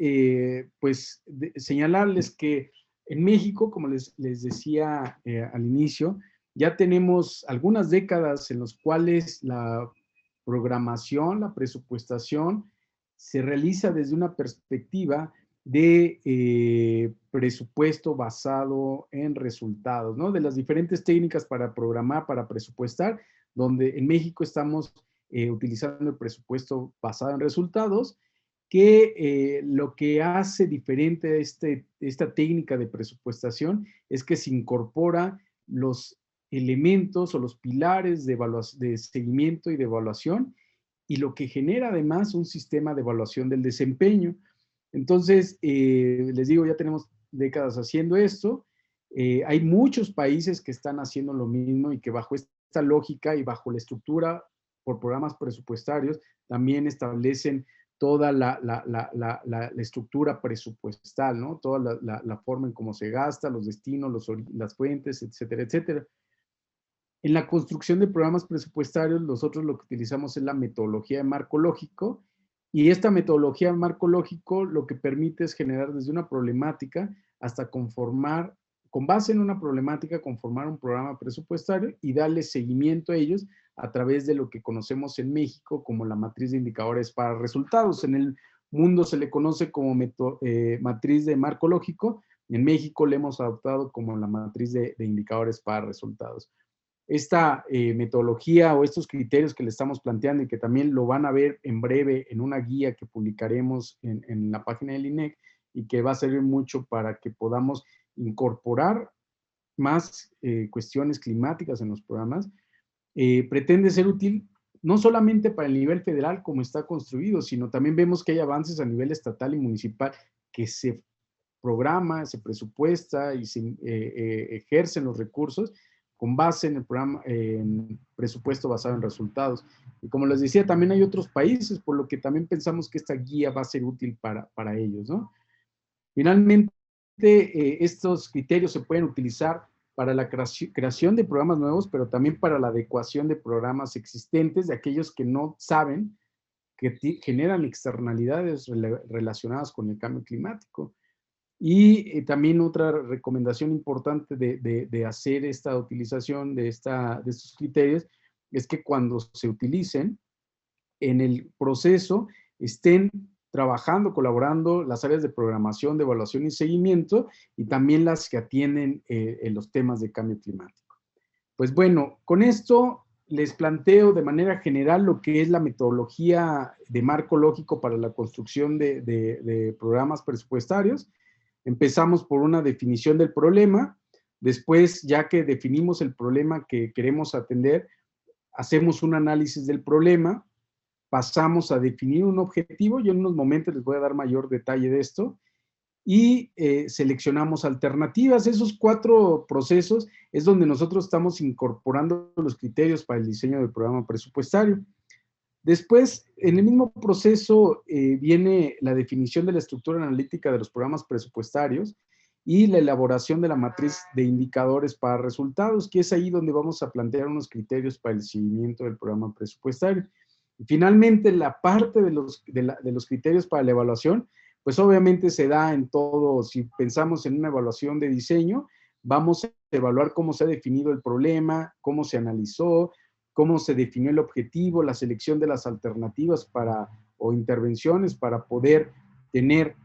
pues señalarles que en México, como les decía al inicio, ya tenemos algunas décadas en las cuales la programación, la presupuestación, se realiza desde una perspectiva de presupuesto basado en resultados, ¿no? De las diferentes técnicas para programar, para presupuestar, donde en México estamos utilizando el presupuesto basado en resultados, que lo que hace diferente esta técnica de presupuestación es que se incorpora los elementos o los pilares de seguimiento y de evaluación, y lo que genera además un sistema de evaluación del desempeño. Entonces, les digo, ya tenemos décadas haciendo esto. Hay muchos países que están haciendo lo mismo y que bajo esta lógica y bajo la estructura por programas presupuestarios también establecen toda la estructura presupuestal, ¿no? Toda la forma en cómo se gasta, los destinos, las fuentes, etcétera, etcétera. En la construcción de programas presupuestarios, nosotros lo que utilizamos es la metodología de marco lógico, y esta metodología de marco lógico lo que permite es generar desde una problemática hasta conformar, con base en una problemática, conformar un programa presupuestario y darle seguimiento a ellos a través de lo que conocemos en México como la matriz de indicadores para resultados. En el mundo se le conoce como matriz de marco lógico. En México le hemos adoptado como la matriz de indicadores para resultados. Esta metodología o estos criterios que le estamos planteando y que también lo van a ver en breve en una guía que publicaremos en la página del INEC y que va a servir mucho para que podamos incorporar más cuestiones climáticas en los programas, pretende ser útil no solamente para el nivel federal como está construido, sino también vemos que hay avances a nivel estatal y municipal que se programa, se presupuesta y se ejercen los recursos con base en el programa, en presupuesto basado en resultados. Y como les decía, también hay otros países, por lo que también pensamos que esta guía va a ser útil para ellos, ¿no? Finalmente, estos criterios se pueden utilizar para la creación de programas nuevos, pero también para la adecuación de programas existentes, de aquellos que no saben que generan externalidades relacionadas con el cambio climático. Y también otra recomendación importante de hacer esta utilización de estos criterios es que cuando se utilicen en el proceso estén trabajando, colaborando las áreas de programación, de evaluación y seguimiento, y también las que atienden en los temas de cambio climático. Pues bueno, con esto les planteo de manera general lo que es la metodología de marco lógico para la construcción de programas presupuestarios. Empezamos por una definición del problema. Después, ya que definimos el problema que queremos atender, hacemos un análisis del problema, pasamos a definir un objetivo. Yo en unos momentos les voy a dar mayor detalle de esto. Y seleccionamos alternativas. Esos 4 procesos es donde nosotros estamos incorporando los criterios para el diseño del programa presupuestario. Después, en el mismo proceso viene la definición de la estructura analítica de los programas presupuestarios y la elaboración de la matriz de indicadores para resultados, que es ahí donde vamos a plantear unos criterios para el seguimiento del programa presupuestario. Y finalmente, la parte de los criterios para la evaluación, pues obviamente se da en todo. Si pensamos en una evaluación de diseño, vamos a evaluar cómo se ha definido el problema, cómo se analizó, cómo se definió el objetivo, la selección de las alternativas o intervenciones para poder tener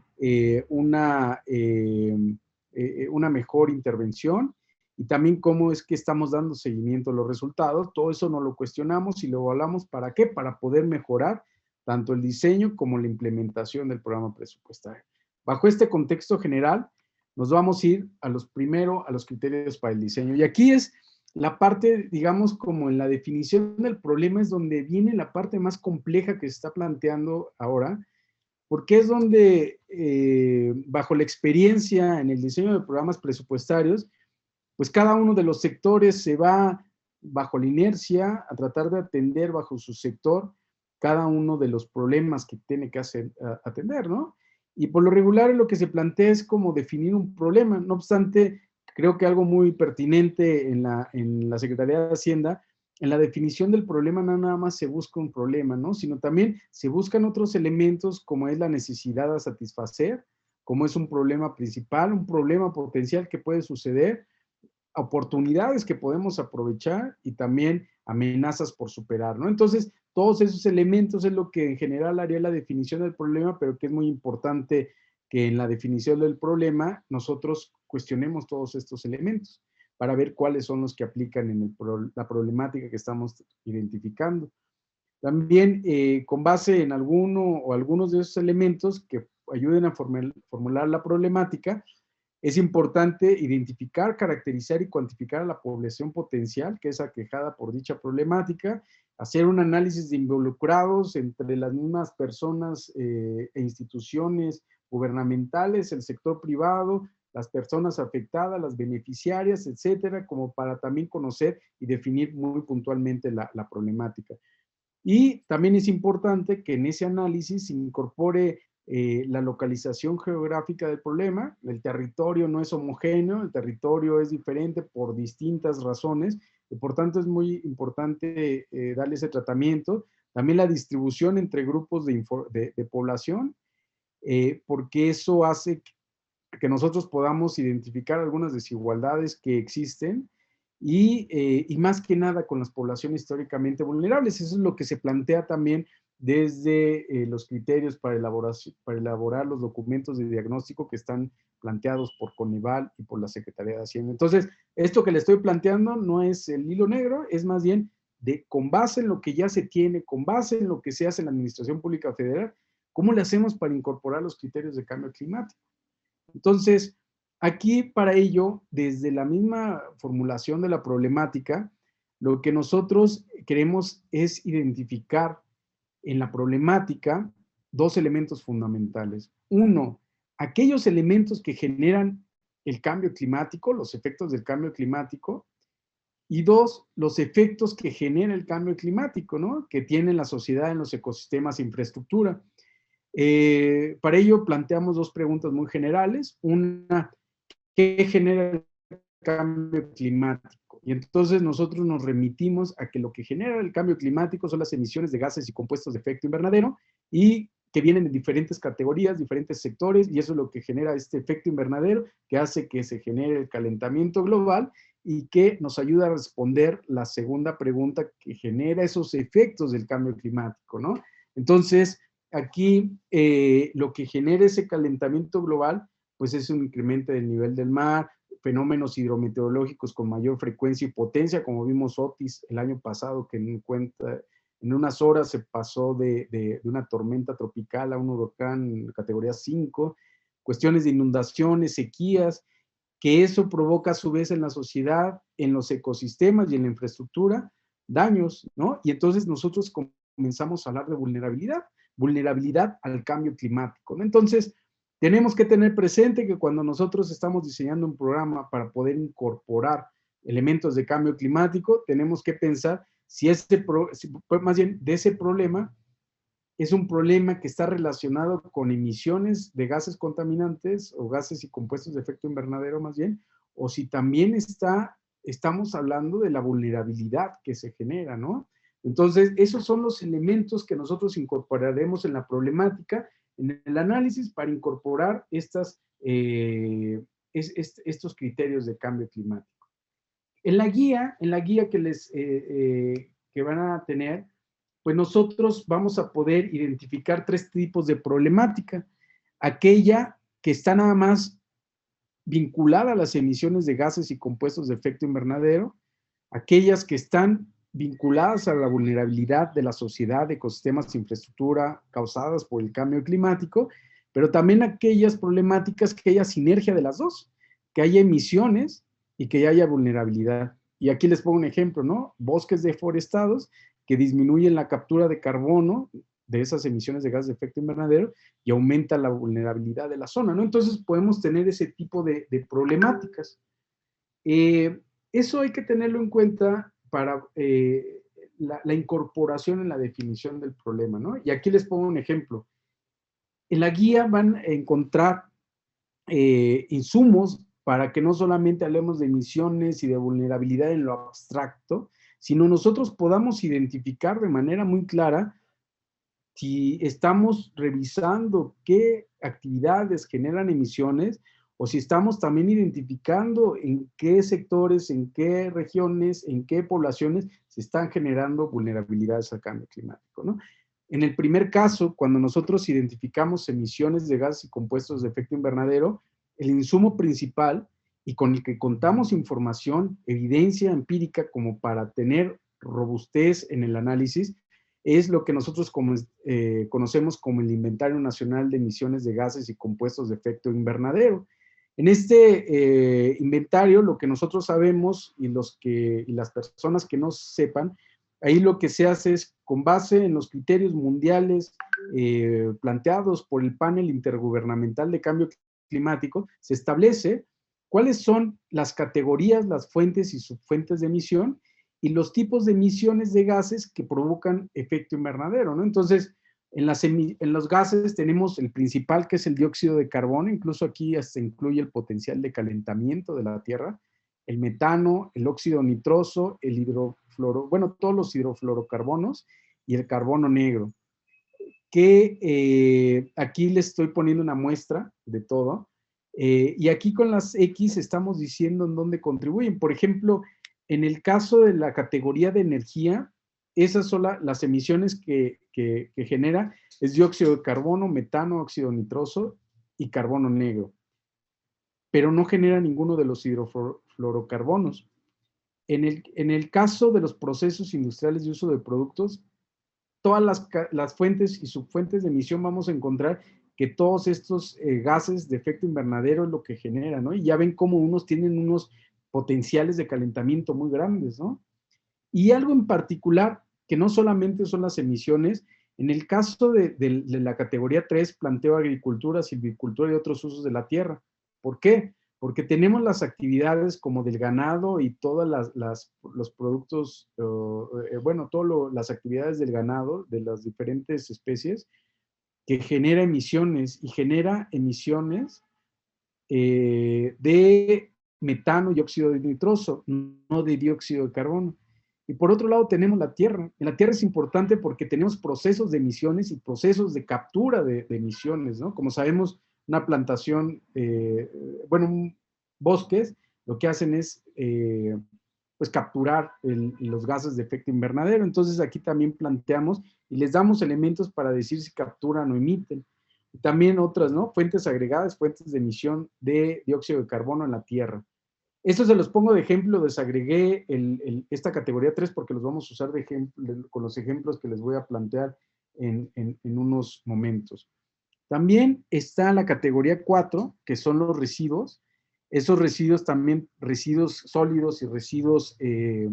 una mejor intervención, y también cómo es que estamos dando seguimiento a los resultados. Todo eso nos lo cuestionamos y lo evaluamos. ¿Para qué? Para poder mejorar tanto el diseño como la implementación del programa presupuestario. Bajo este contexto general, nos vamos a ir primero a los criterios para el diseño. Y aquí es la parte, digamos, como en la definición del problema, es donde viene la parte más compleja que se está planteando ahora, porque es donde, bajo la experiencia en el diseño de programas presupuestarios, pues cada uno de los sectores se va bajo la inercia a tratar de atender bajo su sector cada uno de los problemas que tiene que atender, ¿no? Y por lo regular lo que se plantea es como definir un problema. No obstante, creo que algo muy pertinente en la Secretaría de Hacienda, en la definición del problema no nada más se busca un problema, ¿no? Sino también se buscan otros elementos como es la necesidad a satisfacer, como es un problema principal, un problema potencial que puede suceder, oportunidades que podemos aprovechar y también amenazas por superar, ¿no? Entonces, todos esos elementos es lo que en general haría la definición del problema, pero que es muy importante que en la definición del problema nosotros cuestionemos todos estos elementos para ver cuáles son los que aplican en la problemática que estamos identificando. También, con base en alguno o algunos de esos elementos que ayuden a formular la problemática, es importante identificar, caracterizar y cuantificar a la población potencial que es aquejada por dicha problemática, hacer un análisis de involucrados entre las mismas personas e instituciones gubernamentales, el sector privado, las personas afectadas, las beneficiarias, etcétera, como para también conocer y definir muy puntualmente la problemática. Y también es importante que en ese análisis se incorpore la localización geográfica del problema. El territorio no es homogéneo, el territorio es diferente por distintas razones, y por tanto es muy importante darle ese tratamiento. También la distribución entre grupos de población, porque eso hace que nosotros podamos identificar algunas desigualdades que existen y más que nada con las poblaciones históricamente vulnerables. Eso es lo que se plantea también desde los criterios para elaborar los documentos de diagnóstico que están planteados por Coneval y por la Secretaría de Hacienda. Entonces, esto que le estoy planteando no es el hilo negro, es más bien con base en lo que ya se tiene, con base en lo que se hace en la Administración Pública Federal, ¿cómo le hacemos para incorporar los criterios de cambio climático? Entonces, aquí para ello, desde la misma formulación de la problemática, lo que nosotros queremos es identificar en la problemática 2 elementos fundamentales. Uno, aquellos elementos que generan el cambio climático, los efectos del cambio climático, y 2, los efectos que genera el cambio climático, ¿no? Que tiene la sociedad en los ecosistemas e infraestructura. Para ello planteamos 2 preguntas muy generales. Una, ¿qué genera el cambio climático. Y entonces nosotros nos remitimos a que lo que genera el cambio climático son las emisiones de gases y compuestos de efecto invernadero y que vienen de diferentes categorías, diferentes sectores, y eso es lo que genera este efecto invernadero que hace que se genere el calentamiento global y que nos ayuda a responder la segunda pregunta que genera esos efectos del cambio climático, ¿no? Entonces, aquí lo que genera ese calentamiento global, pues es un incremento del nivel del mar, fenómenos hidrometeorológicos con mayor frecuencia y potencia, como vimos Otis el año pasado, que en unas horas se pasó de una tormenta tropical a un huracán categoría 5, cuestiones de inundaciones, sequías, que eso provoca a su vez en la sociedad, en los ecosistemas y en la infraestructura, daños, ¿no? Y entonces nosotros comenzamos a hablar de vulnerabilidad al cambio climático, ¿no? Entonces, tenemos que tener presente que cuando nosotros estamos diseñando un programa para poder incorporar elementos de cambio climático, tenemos que pensar si más bien de ese problema es un problema que está relacionado con emisiones de gases contaminantes o gases y compuestos de efecto invernadero más bien, o si también estamos hablando de la vulnerabilidad que se genera, ¿no? Entonces, esos son los elementos que nosotros incorporaremos en la problemática, en el análisis para incorporar estos criterios de cambio climático. En la guía que van a tener, pues nosotros vamos a poder identificar 3 tipos de problemática. Aquella que está nada más vinculada a las emisiones de gases y compuestos de efecto invernadero, aquellas que están vinculadas a la vulnerabilidad de la sociedad, de ecosistemas e infraestructura causadas por el cambio climático, pero también aquellas problemáticas que haya sinergia de las dos, que haya emisiones y que haya vulnerabilidad. Y aquí les pongo un ejemplo, ¿no? Bosques deforestados que disminuyen la captura de carbono de esas emisiones de gases de efecto invernadero y aumenta la vulnerabilidad de la zona, ¿no? Entonces podemos tener ese tipo de problemáticas. Eso hay que tenerlo en cuenta para la incorporación en la definición del problema, ¿no? Y aquí les pongo un ejemplo. En la guía van a encontrar insumos para que no solamente hablemos de emisiones y de vulnerabilidad en lo abstracto, sino nosotros podamos identificar de manera muy clara si estamos revisando qué actividades generan emisiones o si estamos también identificando en qué sectores, en qué regiones, en qué poblaciones se están generando vulnerabilidades al cambio climático, ¿no? En el primer caso, cuando nosotros identificamos emisiones de gases y compuestos de efecto invernadero, el insumo principal y con el que contamos información, evidencia empírica como para tener robustez en el análisis, es lo que nosotros conocemos como el Inventario Nacional de Emisiones de Gases y Compuestos de Efecto Invernadero. En este inventario, lo que nosotros sabemos y las personas que no sepan, ahí lo que se hace es, con base en los criterios mundiales planteados por el Panel Intergubernamental de Cambio Climático, se establece cuáles son las categorías, las fuentes y subfuentes de emisión y los tipos de emisiones de gases que provocan efecto invernadero, ¿no? Entonces, en los gases tenemos el principal, que es el dióxido de carbono, incluso aquí se incluye el potencial de calentamiento de la Tierra, el metano, el óxido nitroso, todos los hidrofluorocarbonos y el carbono negro, que aquí les estoy poniendo una muestra de todo, y aquí con las X estamos diciendo en dónde contribuyen. Por ejemplo, en el caso de la categoría de energía, esas son las emisiones que genera, es dióxido de carbono, metano, óxido nitroso y carbono negro, pero no genera ninguno de los hidrofluorocarbonos. En el caso de los procesos industriales de uso de productos, todas las fuentes y subfuentes de emisión vamos a encontrar que todos estos gases de efecto invernadero es lo que generan, ¿no? Y ya ven cómo unos tienen unos potenciales de calentamiento muy grandes, ¿no? Y algo en particular, que no solamente son las emisiones, en el caso de la categoría 3, planteo agricultura, silvicultura y otros usos de la tierra. ¿Por qué? Porque tenemos las actividades como del ganado y todas los productos, todas las actividades del ganado, de las diferentes especies, que genera emisiones, y genera emisiones de metano y óxido de nitroso, no de dióxido de carbono. Y por otro lado tenemos la Tierra. Y la Tierra es importante porque tenemos procesos de emisiones y procesos de captura de emisiones, ¿no? Como sabemos, una plantación, bosques, lo que hacen es pues capturar los gases de efecto invernadero. Entonces aquí también planteamos y les damos elementos para decir si capturan o emiten. Y también otras, ¿no? Fuentes agregadas, fuentes de emisión de dióxido de carbono en la Tierra. Estos se los pongo de ejemplo, desagregué esta categoría 3 porque los vamos a usar de ejemplo, con los ejemplos que les voy a plantear en unos momentos. También está la categoría 4, que son los residuos. Esos residuos también, residuos sólidos y residuos de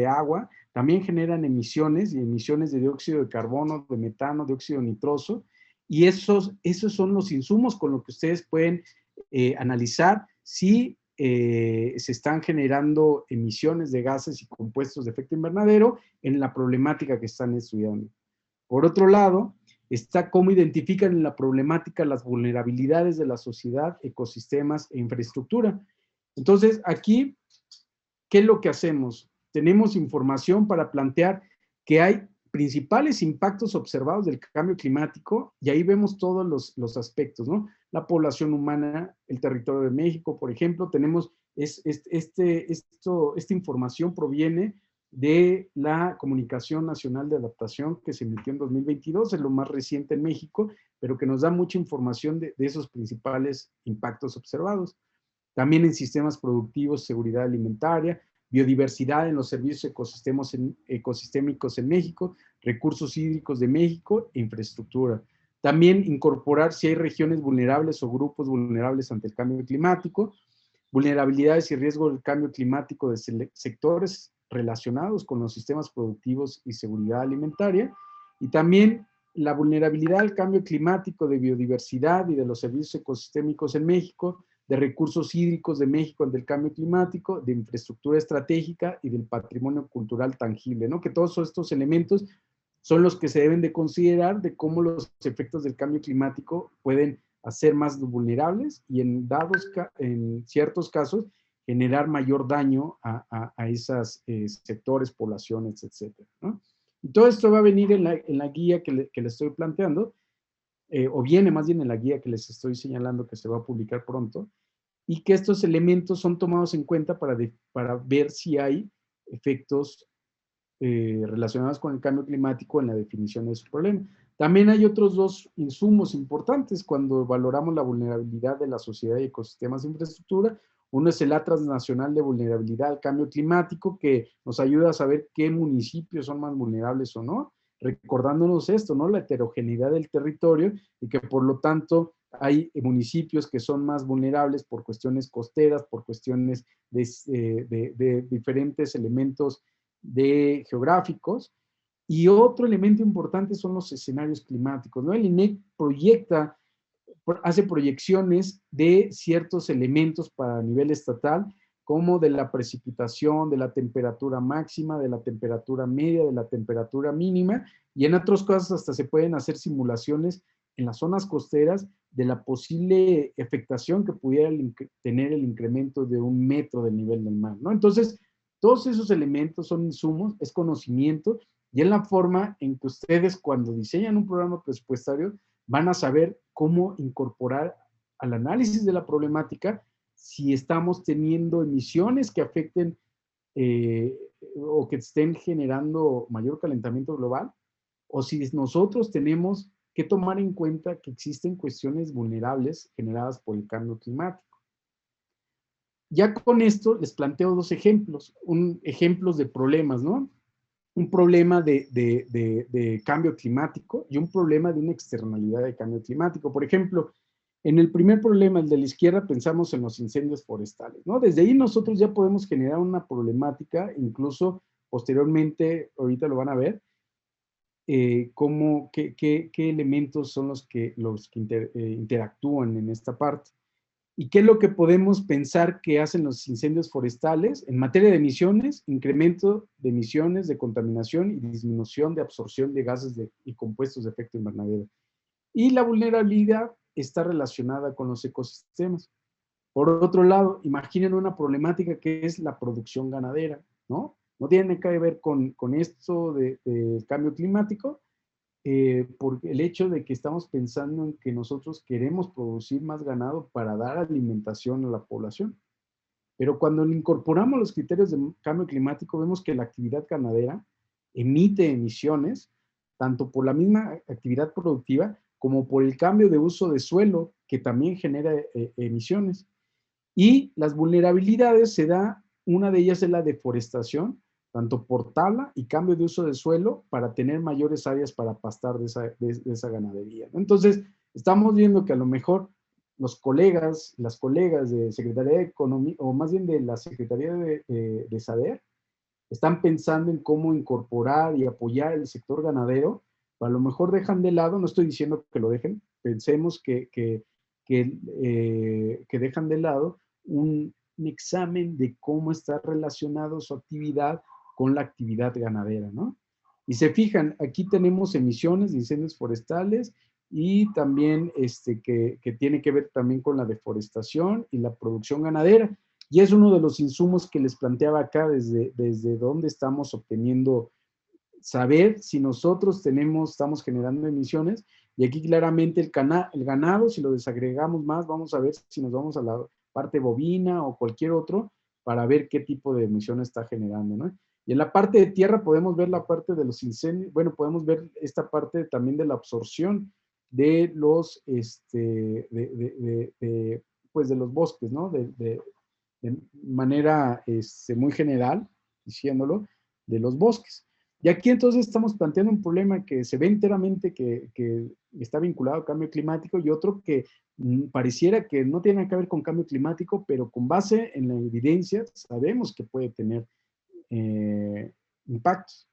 agua, también generan emisiones, y emisiones de dióxido de carbono, de metano, de óxido nitroso, y esos son los insumos con los que ustedes pueden analizar si se están generando emisiones de gases y compuestos de efecto invernadero en la problemática que están estudiando. Por otro lado, está cómo identifican en la problemática las vulnerabilidades de la sociedad, ecosistemas e infraestructura. Entonces, aquí, ¿qué es lo que hacemos? Tenemos información para plantear que hay principales impactos observados del cambio climático, y ahí vemos todos los aspectos, ¿no? La población humana, el territorio de México, por ejemplo, tenemos esta información proviene de la Comunicación Nacional de Adaptación que se emitió en 2022, es lo más reciente en México, pero que nos da mucha información de esos principales impactos observados. También en sistemas productivos, seguridad alimentaria, biodiversidad en los servicios ecosistémicos en México, recursos hídricos de México e infraestructura. También incorporar si hay regiones vulnerables o grupos vulnerables ante el cambio climático, vulnerabilidades y riesgo del cambio climático de sectores relacionados con los sistemas productivos y seguridad alimentaria, y también la vulnerabilidad al cambio climático de biodiversidad y de los servicios ecosistémicos en México, de recursos hídricos de México ante el cambio climático, de infraestructura estratégica y del patrimonio cultural tangible, ¿no? Que todos estos elementos son los que se deben de considerar de cómo los efectos del cambio climático pueden hacer más vulnerables y en ciertos casos generar mayor daño a esos sectores, poblaciones, etcétera, ¿no? Y todo esto va a venir en la guía que les estoy planteando, o viene más bien en la guía que les estoy señalando que se va a publicar pronto, y que estos elementos son tomados en cuenta para ver si hay efectos relacionados con el cambio climático en la definición de su problema. También hay otros dos insumos importantes cuando valoramos la vulnerabilidad de la sociedad y ecosistemas de infraestructura. Uno es el Atlas Nacional de Vulnerabilidad al Cambio Climático, que nos ayuda a saber qué municipios son más vulnerables o no, recordándonos esto, ¿no? La heterogeneidad del territorio y que por lo tanto hay municipios que son más vulnerables por cuestiones costeras, por cuestiones de diferentes elementos geográficos. Y otro elemento importante son los escenarios climáticos, ¿no? El INEC hace proyecciones de ciertos elementos para nivel estatal, como de la precipitación, de la temperatura máxima, de la temperatura media, de la temperatura mínima, y en otros casos hasta se pueden hacer simulaciones en las zonas costeras de la posible afectación que pudiera tener el incremento de 1 metro del nivel del mar, ¿no? Entonces, todos esos elementos son insumos, es conocimiento, y es la forma en que ustedes cuando diseñan un programa presupuestario van a saber cómo incorporar al análisis de la problemática si estamos teniendo emisiones que afecten o que estén generando mayor calentamiento global, o si nosotros tenemos que tomar en cuenta que existen cuestiones vulnerables generadas por el cambio climático. Ya con esto les planteo dos ejemplos, ejemplos de problemas, ¿no? Un problema de cambio climático y un problema de una externalidad de cambio climático. Por ejemplo, en el primer problema, el de la izquierda, pensamos en los incendios forestales, ¿no? Desde ahí nosotros ya podemos generar una problemática, incluso posteriormente, ahorita lo van a ver, qué elementos son los que interactúan en esta parte. ¿Y qué es lo que podemos pensar que hacen los incendios forestales? En materia de emisiones, incremento de emisiones, de contaminación y disminución de absorción de gases y compuestos de efecto invernadero. Y la vulnerabilidad está relacionada con los ecosistemas. Por otro lado, imaginen una problemática que es la producción ganadera, ¿no? No tiene que ver con esto del cambio climático, por el hecho de que estamos pensando en que nosotros queremos producir más ganado para dar alimentación a la población. Pero cuando incorporamos los criterios de cambio climático, vemos que la actividad ganadera emite emisiones, tanto por la misma actividad productiva como por el cambio de uso de suelo, que también genera emisiones. Y las vulnerabilidades se da, una de ellas es la deforestación, tanto por tala y cambio de uso de suelo para tener mayores áreas para pastar de esa ganadería. Entonces, estamos viendo que a lo mejor los colegas, las colegas de Secretaría de Economía, o más bien de la Secretaría de SADER, están pensando en cómo incorporar y apoyar el sector ganadero, a lo mejor dejan de lado, no estoy diciendo que lo dejen, pensemos que dejan de lado un examen de cómo está relacionado su actividad con la actividad ganadera, ¿no? Y se fijan, aquí tenemos emisiones de incendios forestales y también que tiene que ver también con la deforestación y la producción ganadera. Y es uno de los insumos que les planteaba acá, desde dónde estamos obteniendo, saber si nosotros estamos generando emisiones. Y aquí claramente el ganado, si lo desagregamos más, vamos a ver si nos vamos a la parte bovina o cualquier otro, para ver qué tipo de emisiones está generando, ¿no? Y en la parte de tierra podemos ver la parte de los incendios, bueno, podemos ver esta parte también de la absorción de los, pues de los bosques, ¿no? De manera muy general, diciéndolo, de los bosques. Y aquí entonces estamos planteando un problema que se ve enteramente que está vinculado al cambio climático, y otro que pareciera que no tiene que ver con cambio climático, pero con base en la evidencia sabemos que puede tener impactos.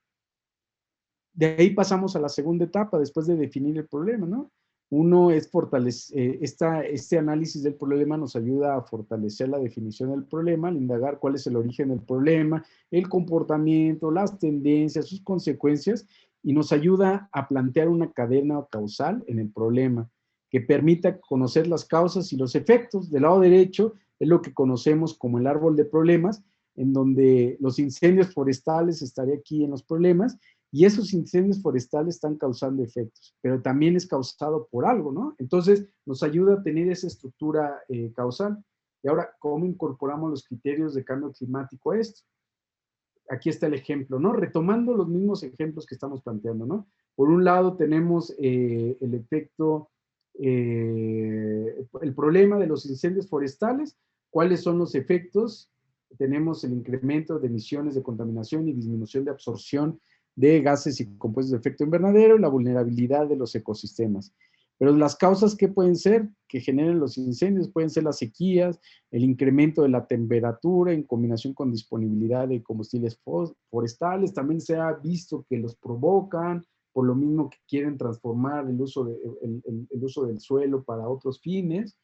De ahí pasamos a la segunda etapa, después de definir el problema, ¿no? Uno es fortalecer, este análisis del problema nos ayuda a fortalecer la definición del problema, al indagar cuál es el origen del problema, el comportamiento, las tendencias, sus consecuencias, y nos ayuda a plantear una cadena causal en el problema que permita conocer las causas y los efectos. Del lado derecho es lo que conocemos como el árbol de problemas, en donde los incendios forestales estaría aquí en los problemas, y esos incendios forestales están causando efectos, pero también es causado por algo, ¿no? Entonces, nos ayuda a tener esa estructura causal. Y ahora, ¿cómo incorporamos los criterios de cambio climático a esto? Aquí está el ejemplo, ¿no? Retomando los mismos ejemplos que estamos planteando, ¿no? Por un lado tenemos el efecto, el problema de los incendios forestales. ¿Cuáles son los efectos? Tenemos el incremento de emisiones de contaminación y disminución de absorción de gases y compuestos de efecto invernadero y la vulnerabilidad de los ecosistemas. Pero las causas que pueden ser, que generen los incendios, pueden ser las sequías, el incremento de la temperatura en combinación con disponibilidad de combustibles forestales. También se ha visto que los provocan, por lo mismo que quieren transformar el uso del suelo para otros fines.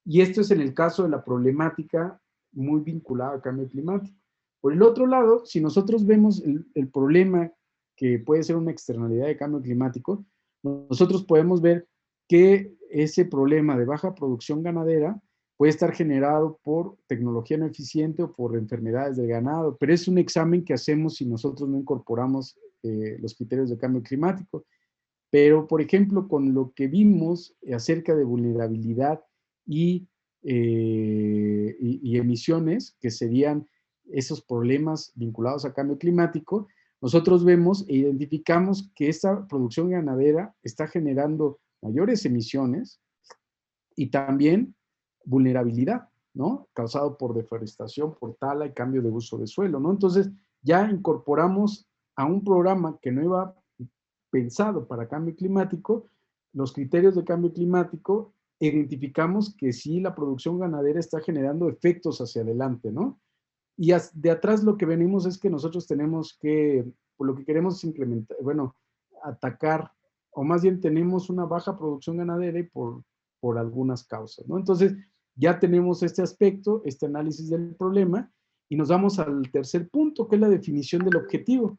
Y esto es en el caso de la problemática muy vinculada al cambio climático. Por el otro lado, si nosotros vemos el problema que puede ser una externalidad de cambio climático, nosotros podemos ver que ese problema de baja producción ganadera puede estar generado por tecnología no eficiente o por enfermedades del ganado, pero es un examen que hacemos si nosotros no incorporamos los criterios de cambio climático. Pero, por ejemplo, con lo que vimos acerca de vulnerabilidad y emisiones, que serían esos problemas vinculados a cambio climático, nosotros vemos e identificamos que esta producción ganadera está generando mayores emisiones y también vulnerabilidad, ¿no? Causado por deforestación, por tala y cambio de uso de suelo, ¿no? Entonces, ya incorporamos a un programa que no iba pensado para cambio climático, los criterios de cambio climático, identificamos que sí, la producción ganadera está generando efectos hacia adelante, ¿no? Y de atrás lo que venimos es que nosotros tenemos que, por lo que queremos implementar, bueno, atacar, o más bien tenemos una baja producción ganadera y por algunas causas, ¿no? Entonces, ya tenemos este aspecto, este análisis del problema, y nos vamos al tercer punto, que es la definición del objetivo.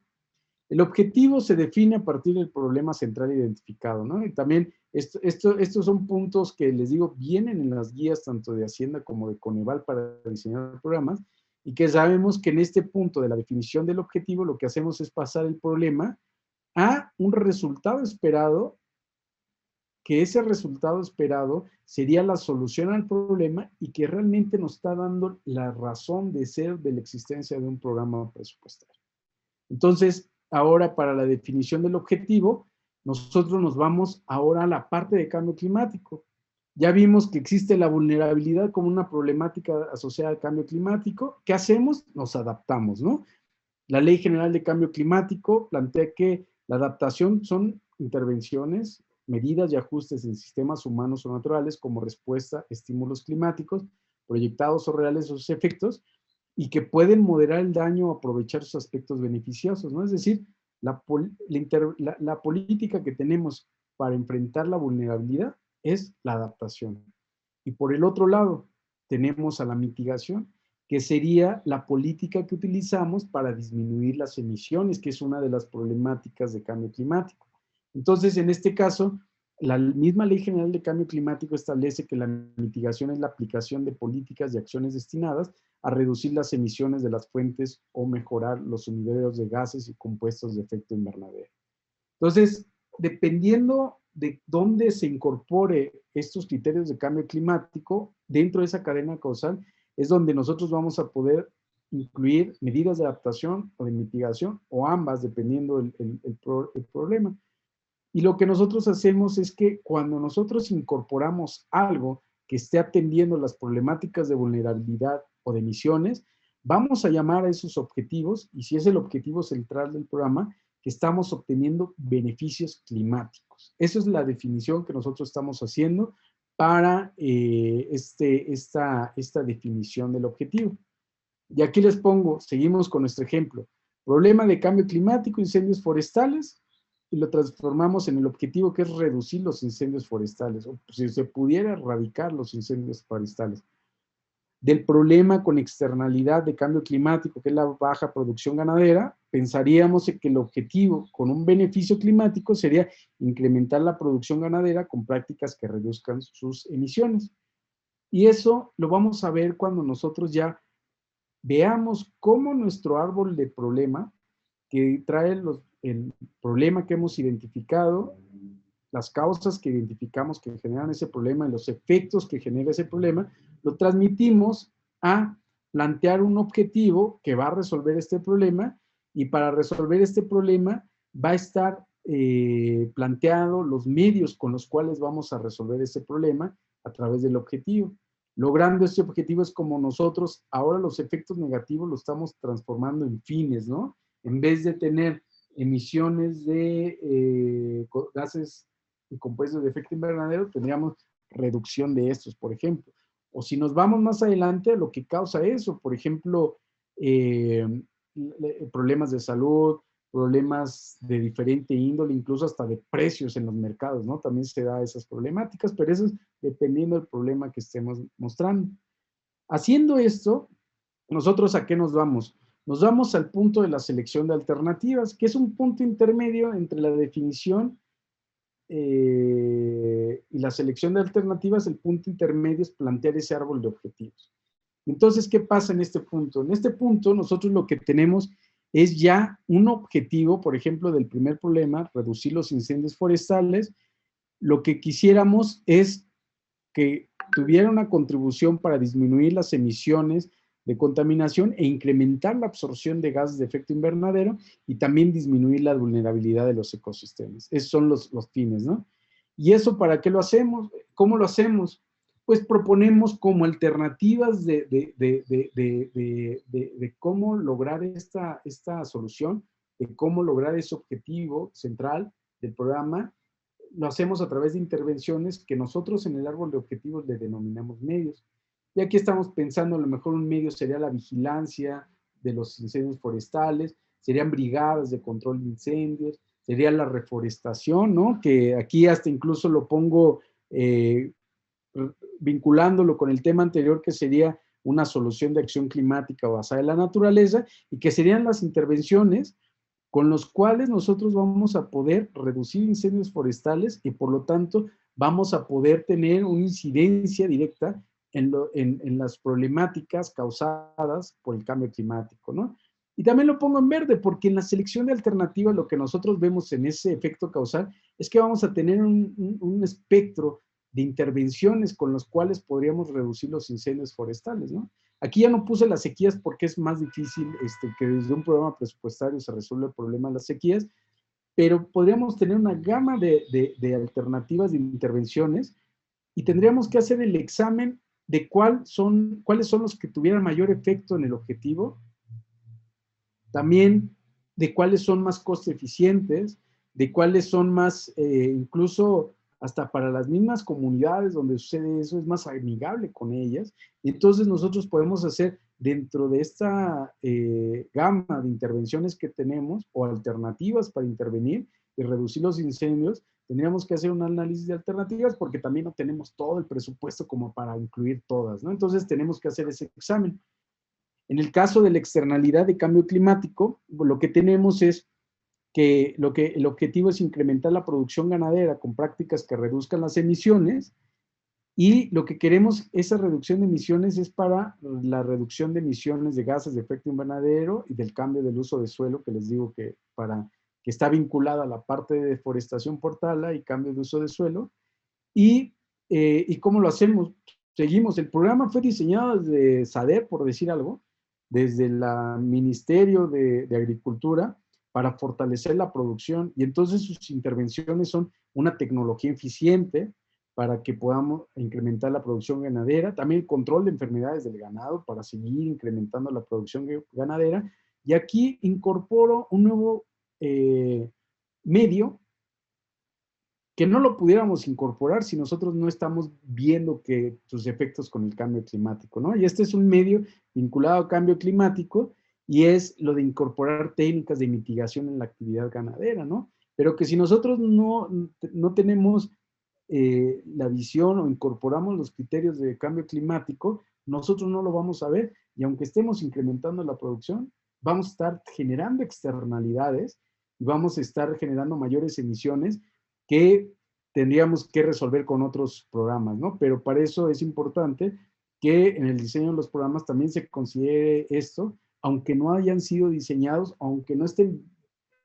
El objetivo se define a partir del problema central identificado, ¿no? Y también estos son puntos que, les digo, vienen en las guías tanto de Hacienda como de Coneval para diseñar programas, y que sabemos que en este punto de la definición del objetivo lo que hacemos es pasar el problema a un resultado esperado, que ese resultado esperado sería la solución al problema y que realmente nos está dando la razón de ser de la existencia de un programa presupuestario. Entonces, ahora para la definición del objetivo, nosotros nos vamos ahora a la parte de cambio climático. Ya vimos que existe la vulnerabilidad como una problemática asociada al cambio climático. ¿Qué hacemos? Nos adaptamos, ¿no? La Ley General de Cambio Climático plantea que la adaptación son intervenciones, medidas y ajustes en sistemas humanos o naturales como respuesta a estímulos climáticos, proyectados o reales sus efectos, y que pueden moderar el daño o aprovechar sus aspectos beneficiosos, ¿no? Es decir, la política que tenemos para enfrentar la vulnerabilidad es la adaptación. Y por el otro lado, tenemos a la mitigación, que sería la política que utilizamos para disminuir las emisiones, que es una de las problemáticas de cambio climático. Entonces, en este caso, la misma Ley General de Cambio Climático establece que la mitigación es la aplicación de políticas y acciones destinadas a reducir las emisiones de las fuentes o mejorar los sumideros de gases y compuestos de efecto invernadero. Entonces, dependiendo de dónde se incorpore estos criterios de cambio climático, dentro de esa cadena causal, es donde nosotros vamos a poder incluir medidas de adaptación o de mitigación, o ambas, dependiendo el problema. Y lo que nosotros hacemos es que cuando nosotros incorporamos algo que esté atendiendo las problemáticas de vulnerabilidad o de emisiones, vamos a llamar a esos objetivos, y si es el objetivo central del programa, que estamos obteniendo beneficios climáticos. Esa es la definición que nosotros estamos haciendo para esta definición del objetivo. Y aquí les pongo, seguimos con nuestro ejemplo. Problema de cambio climático, incendios forestales, y lo transformamos en el objetivo que es reducir los incendios forestales, o si se pudiera erradicar los incendios forestales. Del problema con externalidad de cambio climático, que es la baja producción ganadera, pensaríamos que el objetivo con un beneficio climático sería incrementar la producción ganadera con prácticas que reduzcan sus emisiones. Y eso lo vamos a ver cuando nosotros ya veamos cómo nuestro árbol de problema, que trae el problema que hemos identificado, las causas que identificamos que generan ese problema y los efectos que genera ese problema, lo transmitimos a plantear un objetivo que va a resolver este problema, y para resolver este problema va a estar planteado los medios con los cuales vamos a resolver ese problema a través del objetivo. Logrando este objetivo es como nosotros ahora los efectos negativos los estamos transformando en fines, ¿no? En vez de tener emisiones de gases y compuestos de efecto invernadero, tendríamos reducción de estos, por ejemplo. O si nos vamos más adelante, lo que causa eso, por ejemplo, problemas de salud, problemas de diferente índole, incluso hasta de precios en los mercados, ¿no? También se da esas problemáticas, pero eso es dependiendo del problema que estemos mostrando. Haciendo esto, ¿nosotros a qué nos vamos? Nos vamos al punto de la selección de alternativas, que es un punto intermedio entre la definición y la selección de alternativas. El punto intermedio es plantear ese árbol de objetivos. Entonces, ¿qué pasa en este punto? En este punto, nosotros lo que tenemos es ya un objetivo, por ejemplo, del primer problema, reducir los incendios forestales. Lo que quisiéramos es que tuviera una contribución para disminuir las emisiones de contaminación e incrementar la absorción de gases de efecto invernadero, y también disminuir la vulnerabilidad de los ecosistemas. Esos son los fines, ¿no? ¿Y eso para qué lo hacemos? ¿Cómo lo hacemos? Pues proponemos como alternativas de cómo lograr esta solución, de cómo lograr ese objetivo central del programa. Lo hacemos a través de intervenciones que nosotros en el árbol de objetivos le denominamos medios. Y aquí estamos pensando, a lo mejor un medio sería la vigilancia de los incendios forestales, serían brigadas de control de incendios, sería la reforestación, ¿no? Que aquí hasta incluso lo pongo vinculándolo con el tema anterior, que sería una solución de acción climática basada en la naturaleza, y que serían las intervenciones con los cuales nosotros vamos a poder reducir incendios forestales y por lo tanto vamos a poder tener una incidencia directa en las problemáticas causadas por el cambio climático, ¿no? Y también lo pongo en verde porque en la selección de alternativas lo que nosotros vemos en ese efecto causal es que vamos a tener un espectro de intervenciones con los cuales podríamos reducir los incendios forestales, ¿no? Aquí ya no puse las sequías porque es más difícil que desde un programa presupuestario se resuelva el problema de las sequías, pero podríamos tener una gama de alternativas de intervenciones y tendríamos que hacer el examen de cuáles son los que tuvieran mayor efecto en el objetivo, también de cuáles son más costo eficientes, de cuáles son más, incluso hasta para las mismas comunidades donde sucede eso, es más amigable con ellas. Y entonces nosotros podemos hacer dentro de esta gama de intervenciones que tenemos o alternativas para intervenir y reducir los incendios, tendríamos que hacer un análisis de alternativas porque también no tenemos todo el presupuesto como para incluir todas, ¿no? Entonces tenemos que hacer ese examen. En el caso de la externalidad de cambio climático, lo que tenemos es que el objetivo es incrementar la producción ganadera con prácticas que reduzcan las emisiones y lo que queremos, esa reducción de emisiones es para la reducción de emisiones de gases de efecto invernadero y del cambio del uso de suelo, que les digo que está vinculada a la parte de deforestación por tala y cambio de uso de suelo. ¿Y cómo lo hacemos? Seguimos, el programa fue diseñado desde SADER, por decir algo, desde el Ministerio de Agricultura, para fortalecer la producción, y entonces sus intervenciones son una tecnología eficiente para que podamos incrementar la producción ganadera, también el control de enfermedades del ganado para seguir incrementando la producción ganadera, y aquí incorporo un nuevo medio que no lo pudiéramos incorporar si nosotros no estamos viendo que sus efectos con el cambio climático, ¿no? Y este es un medio vinculado al cambio climático y es lo de incorporar técnicas de mitigación en la actividad ganadera, ¿no? Pero que si nosotros no tenemos la visión o incorporamos los criterios de cambio climático, nosotros no lo vamos a ver y aunque estemos incrementando la producción, vamos a estar generando externalidades y vamos a estar generando mayores emisiones que tendríamos que resolver con otros programas, ¿no? Pero para eso es importante que en el diseño de los programas también se considere esto, aunque no hayan sido diseñados, aunque no estén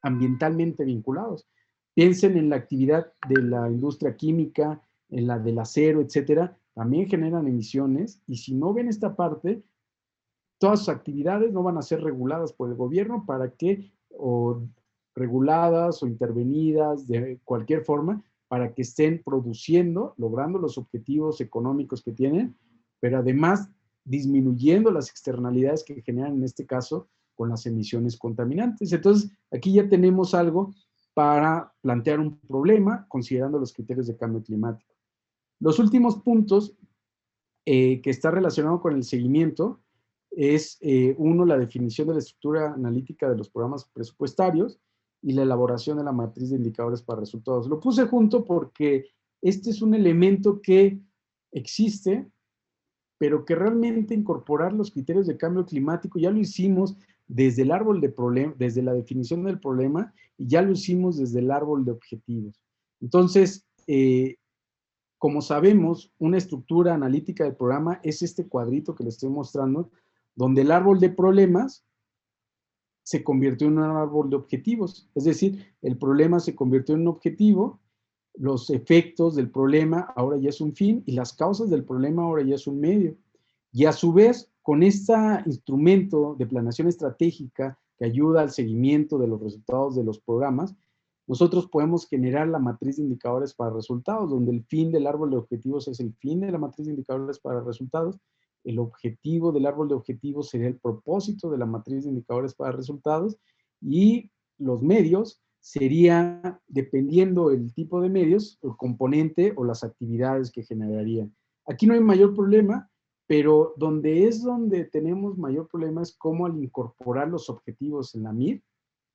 ambientalmente vinculados. Piensen en la actividad de la industria química, en la del acero, etcétera, también generan emisiones y si no ven esta parte, todas sus actividades no van a ser reguladas por el gobierno para que, o reguladas o intervenidas de cualquier forma, para que estén produciendo, logrando los objetivos económicos que tienen, pero además disminuyendo las externalidades que generan en este caso con las emisiones contaminantes. Entonces, aquí ya tenemos algo para plantear un problema considerando los criterios de cambio climático. Los últimos puntos que está relacionado con el seguimiento es, uno, la definición de la estructura analítica de los programas presupuestarios y la elaboración de la matriz de indicadores para resultados. Lo puse junto porque este es un elemento que existe, pero que realmente incorporar los criterios de cambio climático ya lo hicimos desde el árbol de problema, desde la definición del problema, y ya lo hicimos desde el árbol de objetivos. Entonces, como sabemos, una estructura analítica del programa es este cuadrito que les estoy mostrando, donde el árbol de problemas se convirtió en un árbol de objetivos. Es decir, el problema se convirtió en un objetivo, los efectos del problema ahora ya es un fin y las causas del problema ahora ya es un medio. Y a su vez, con este instrumento de planeación estratégica que ayuda al seguimiento de los resultados de los programas, nosotros podemos generar la matriz de indicadores para resultados, donde el fin del árbol de objetivos es el fin de la matriz de indicadores para resultados, el objetivo del árbol de objetivos sería el propósito de la matriz de indicadores para resultados y los medios sería, dependiendo el tipo de medios, el componente o las actividades que generarían. Aquí no hay mayor problema, pero donde tenemos mayor problema es cómo al incorporar los objetivos en la MIR,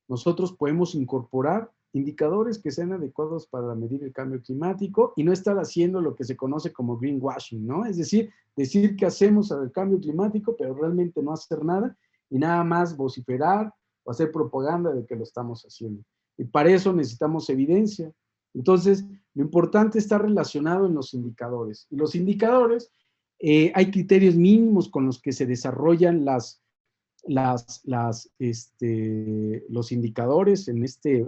nosotros podemos incorporar indicadores que sean adecuados para medir el cambio climático y no estar haciendo lo que se conoce como greenwashing, ¿no? Es decir que hacemos al cambio climático, pero realmente no hacer nada y nada más vociferar o hacer propaganda de que lo estamos haciendo. Y para eso necesitamos evidencia. Entonces, lo importante está relacionado en los indicadores. Y los indicadores, hay criterios mínimos con los que se desarrollan los indicadores en este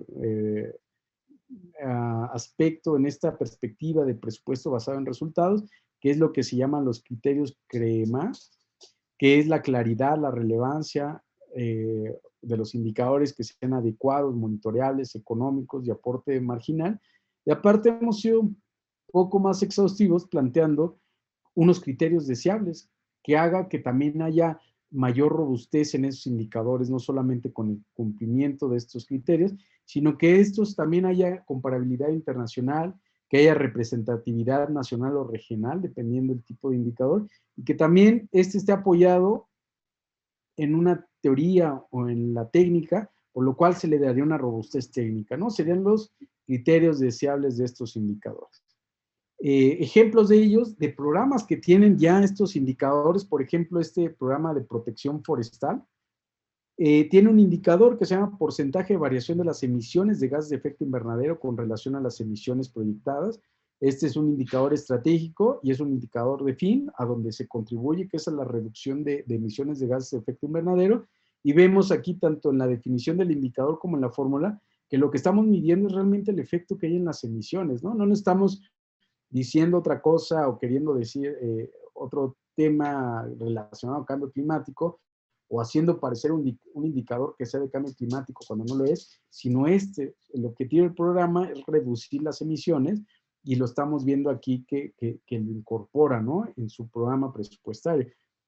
aspecto, en esta perspectiva de presupuesto basado en resultados, que es lo que se llaman los criterios CREMA, que es la claridad, la relevancia de los indicadores que sean adecuados, monitoreables, económicos y aporte marginal. Y aparte hemos sido un poco más exhaustivos planteando unos criterios deseables que haga que también haya mayor robustez en esos indicadores, no solamente con el cumplimiento de estos criterios, sino que estos también haya comparabilidad internacional, que haya representatividad nacional o regional, dependiendo del tipo de indicador, y que también este esté apoyado en una teoría o en la técnica, por lo cual se le daría una robustez técnica, ¿no? Serían los criterios deseables de estos indicadores. Ejemplos de ellos, de programas que tienen ya estos indicadores, por ejemplo, este programa de protección forestal, tiene un indicador que se llama porcentaje de variación de las emisiones de gases de efecto invernadero con relación a las emisiones proyectadas. Este es un indicador estratégico y es un indicador de fin a donde se contribuye, que es a la reducción de emisiones de gases de efecto invernadero. Y vemos aquí, tanto en la definición del indicador como en la fórmula, que lo que estamos midiendo es realmente el efecto que hay en las emisiones, ¿no? No estamos diciendo otra cosa o queriendo decir otro tema relacionado al cambio climático o haciendo parecer un indicador que sea de cambio climático cuando no lo es, sino el objetivo del programa es reducir las emisiones y lo estamos viendo aquí que lo incorpora, ¿no? En su programa presupuestario.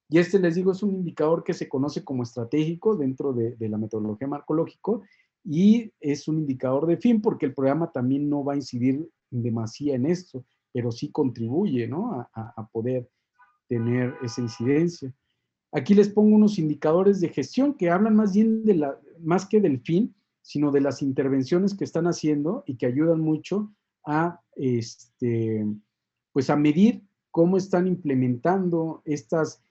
Y les digo, es un indicador que se conoce como estratégico dentro de la metodología marcológico y es un indicador de fin porque el programa también no va a incidir demasiado en esto, pero sí contribuye, ¿no? A poder tener esa incidencia. Aquí les pongo unos indicadores de gestión que hablan más bien más que del fin, sino de las intervenciones que están haciendo y que ayudan mucho a, pues a medir cómo están implementando estas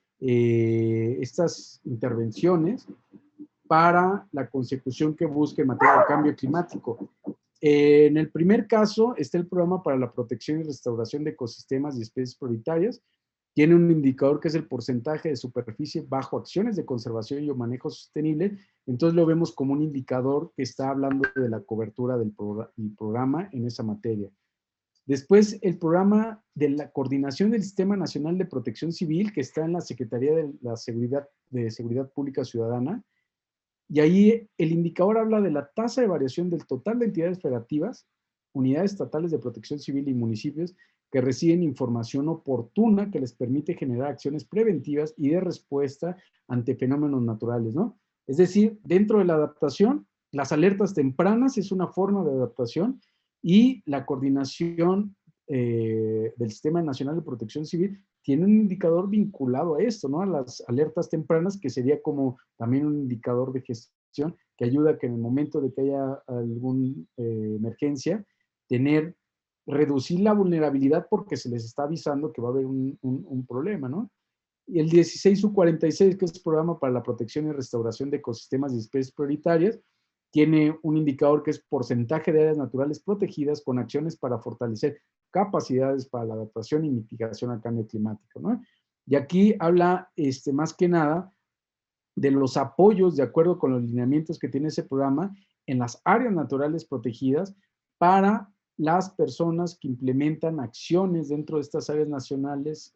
intervenciones para la consecución que busque en materia de cambio climático. En el primer caso está el programa para la protección y restauración de ecosistemas y especies prioritarias. Tiene un indicador que es el porcentaje de superficie bajo acciones de conservación y manejo sostenible. Entonces lo vemos como un indicador que está hablando de la cobertura del programa en esa materia. Después, el programa de la coordinación del Sistema Nacional de Protección Civil, que está en la Secretaría de la Seguridad Pública Ciudadana. Y ahí el indicador habla de la tasa de variación del total de entidades federativas, unidades estatales de protección civil y municipios que reciben información oportuna que les permite generar acciones preventivas y de respuesta ante fenómenos naturales, ¿no? Es decir, dentro de la adaptación, las alertas tempranas es una forma de adaptación y la coordinación del Sistema Nacional de Protección Civil tiene un indicador vinculado a esto, ¿no? A las alertas tempranas, que sería como también un indicador de gestión que ayuda a que en el momento de que haya alguna emergencia, reducir la vulnerabilidad porque se les está avisando que va a haber un problema, ¿no? Y el 16U46, que es el Programa para la Protección y Restauración de Ecosistemas y Especies Prioritarias, tiene un indicador que es porcentaje de áreas naturales protegidas con acciones para fortalecer capacidades para la adaptación y mitigación al cambio climático, ¿no? Y aquí habla más que nada de los apoyos de acuerdo con los lineamientos que tiene ese programa en las áreas naturales protegidas para las personas que implementan acciones dentro de estas áreas nacionales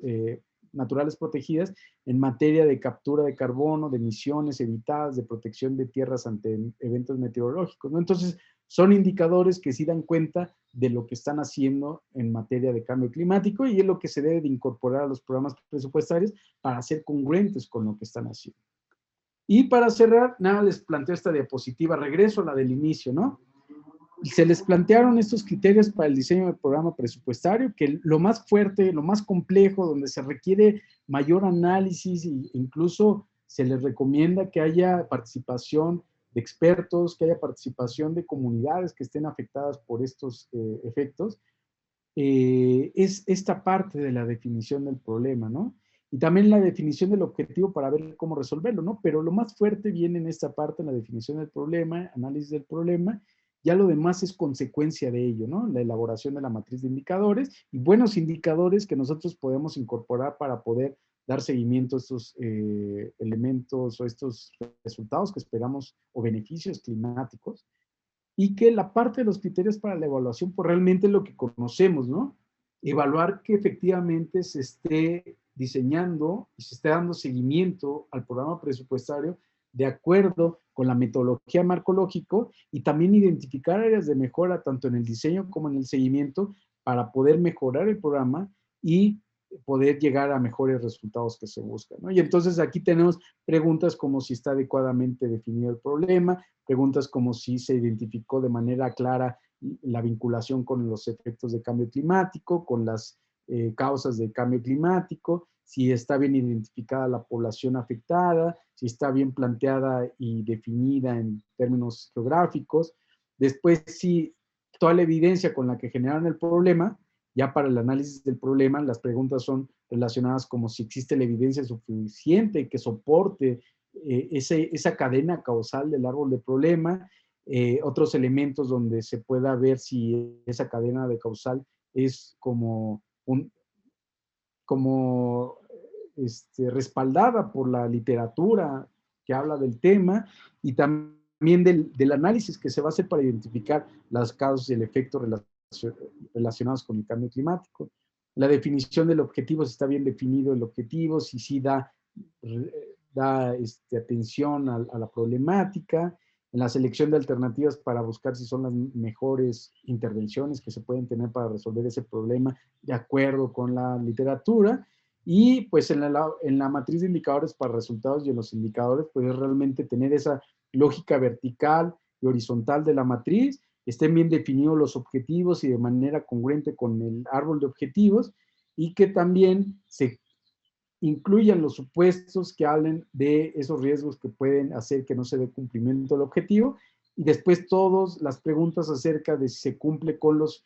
naturales protegidas en materia de captura de carbono, de emisiones evitadas, de protección de tierras ante eventos meteorológicos, ¿no? Entonces, son indicadores que sí dan cuenta de lo que están haciendo en materia de cambio climático y es lo que se debe de incorporar a los programas presupuestarios para ser congruentes con lo que están haciendo. Y para cerrar, nada, les planteo esta diapositiva, regreso a la del inicio, ¿no? Se les plantearon estos criterios para el diseño del programa presupuestario, que lo más fuerte, lo más complejo, donde se requiere mayor análisis e incluso se les recomienda que haya participación de expertos, que haya participación de comunidades que estén afectadas por estos efectos, es esta parte de la definición del problema, ¿no? y también la definición del objetivo para ver cómo resolverlo, ¿no? Pero lo más fuerte viene en esta parte, en la definición del problema, análisis del problema, ya lo demás es consecuencia de ello, ¿no? La elaboración de la matriz de indicadores y buenos indicadores que nosotros podemos incorporar para poder dar seguimiento a estos elementos o estos resultados que esperamos o beneficios climáticos, y que la parte de los criterios para la evaluación, pues realmente es lo que conocemos, ¿no? Evaluar que efectivamente se esté diseñando y se esté dando seguimiento al programa presupuestario de acuerdo con la metodología marcológico, y también identificar áreas de mejora tanto en el diseño como en el seguimiento para poder mejorar el programa y poder llegar a mejores resultados que se buscan, ¿no? Y entonces aquí tenemos preguntas como si está adecuadamente definido el problema, preguntas como si se identificó de manera clara la vinculación con los efectos de cambio climático, con las causas del cambio climático, si está bien identificada la población afectada, si está bien planteada y definida en términos geográficos. Después, si toda la evidencia con la que generaron el problema, ya para el análisis del problema, las preguntas son relacionadas como si existe la evidencia suficiente que soporte esa cadena causal del árbol de problema, otros elementos donde se pueda ver si esa cadena de causal es como respaldada por la literatura que habla del tema, y también del análisis que se va a hacer para identificar las causas y el efecto relacionados con el cambio climático. La definición del objetivo, si está bien definido el objetivo, si sí da atención a la problemática, en la selección de alternativas para buscar si son las mejores intervenciones que se pueden tener para resolver ese problema de acuerdo con la literatura, y pues en la matriz de indicadores para resultados y en los indicadores, pues es realmente tener esa lógica vertical y horizontal de la matriz, estén bien definidos los objetivos y de manera congruente con el árbol de objetivos, y que también se incluyan los supuestos que hablen de esos riesgos que pueden hacer que no se dé cumplimiento del objetivo, y después todas las preguntas acerca de si se cumple con los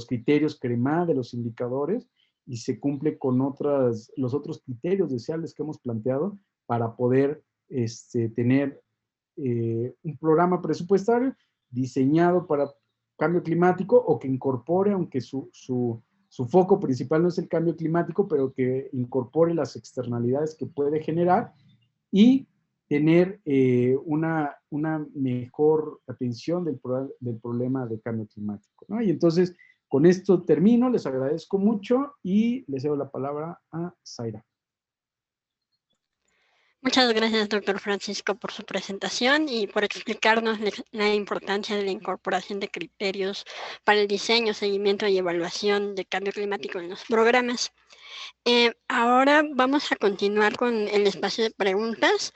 criterios CREMA de los indicadores y se cumple con los otros criterios deseables que hemos planteado para poder tener un programa presupuestario diseñado para cambio climático, o que incorpore, aunque su foco principal no es el cambio climático, pero que incorpore las externalidades que puede generar, y tener una mejor atención del problema de cambio climático, ¿no? Y entonces, con esto termino, les agradezco mucho y les cedo la palabra a Zaira. Muchas gracias, doctor Francisco, por su presentación y por explicarnos la importancia de la incorporación de criterios para el diseño, seguimiento y evaluación de cambio climático en los programas. Ahora vamos a continuar con el espacio de preguntas.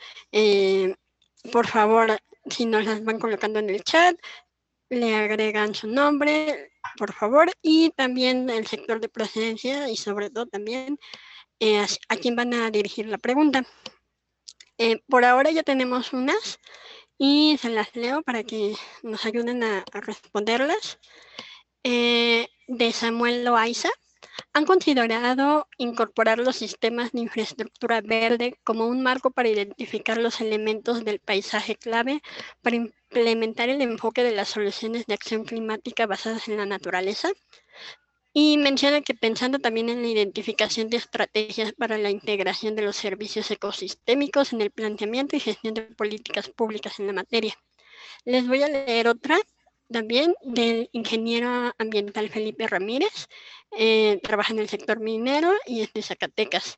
Por favor, si nos las van colocando en el chat, le agregan su nombre, por favor, y también el sector de procedencia y sobre todo también a quién van a dirigir la pregunta. Por ahora ya tenemos unas y se las leo para que nos ayuden a responderlas. De Samuel Loaiza: ¿han considerado incorporar los sistemas de infraestructura verde como un marco para identificar los elementos del paisaje clave para implementar el enfoque de las soluciones de acción climática basadas en la naturaleza? Y menciona que pensando también en la identificación de estrategias para la integración de los servicios ecosistémicos en el planteamiento y gestión de políticas públicas en la materia. Les voy a leer otra también del ingeniero ambiental Felipe Ramírez, trabaja en el sector minero y es de Zacatecas.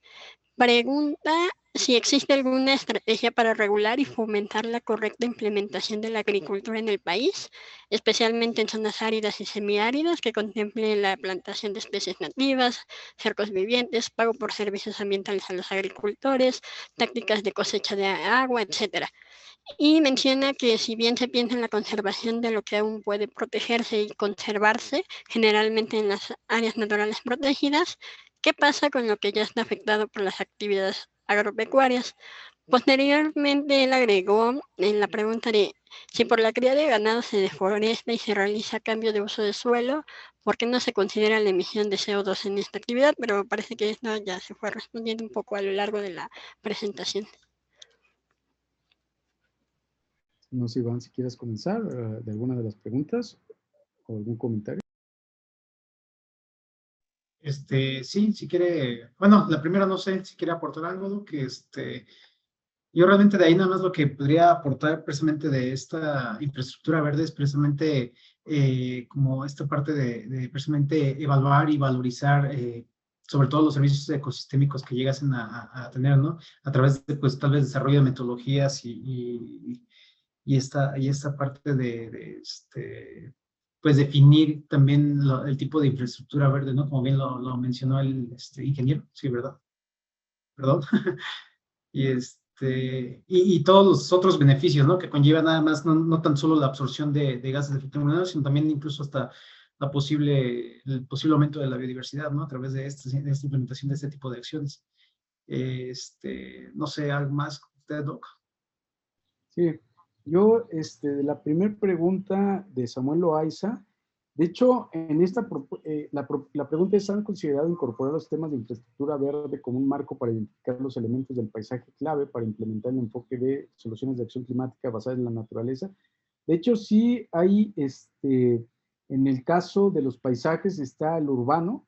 Pregunta si existe alguna estrategia para regular y fomentar la correcta implementación de la agricultura en el país, especialmente en zonas áridas y semiáridas, que contemple la plantación de especies nativas, cercos vivientes, pago por servicios ambientales a los agricultores, tácticas de cosecha de agua, etc. Y menciona que si bien se piensa en la conservación de lo que aún puede protegerse y conservarse, generalmente en las áreas naturales protegidas, ¿qué pasa con lo que ya está afectado por las actividades agropecuarias? Posteriormente, él agregó en la pregunta de si por la cría de ganado se deforesta y se realiza cambio de uso de suelo, ¿por qué no se considera la emisión de CO2 en esta actividad? Pero parece que esto ya se fue respondiendo un poco a lo largo de la presentación. No sé, Iván, si quieres comenzar de alguna de las preguntas o algún comentario. Sí, si quiere, bueno, la primera no sé si quiere aportar algo, ¿no? Que yo realmente de ahí nada más lo que podría aportar precisamente de esta infraestructura verde es precisamente como esta parte de precisamente evaluar y valorizar sobre todo los servicios ecosistémicos que llegasen a tener, ¿no? A través de, pues, tal vez desarrollo de metodologías y esta parte pues definir también el tipo de infraestructura verde, ¿no? Como bien lo mencionó el ingeniero, sí, ¿verdad? Perdón. Y todos los otros beneficios, ¿no? Que conlleva nada más, no tan solo la absorción de gases de efecto invernadero, sino también incluso hasta el posible aumento de la biodiversidad, ¿no? A través de esta implementación de este tipo de acciones. No sé, ¿algo más usted, Doc? Sí, yo, de la primera pregunta de Samuel Loaiza, de hecho, en la pregunta es: ¿han considerado incorporar los temas de infraestructura verde como un marco para identificar los elementos del paisaje clave para implementar el enfoque de soluciones de acción climática basadas en la naturaleza? De hecho, sí hay, en el caso de los paisajes está el urbano,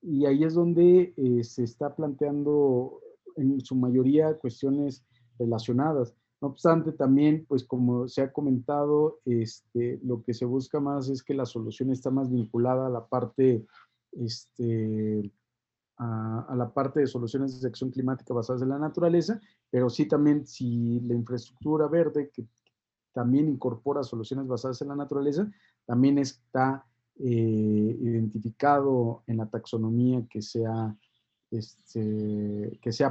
y ahí es donde se está planteando en su mayoría cuestiones relacionadas. No obstante, también, pues como se ha comentado, lo que se busca más es que la solución está más vinculada a la parte, a la parte de soluciones de acción climática basadas en la naturaleza, pero sí también si la infraestructura verde, que también incorpora soluciones basadas en la naturaleza, también está identificado en la taxonomía que se ha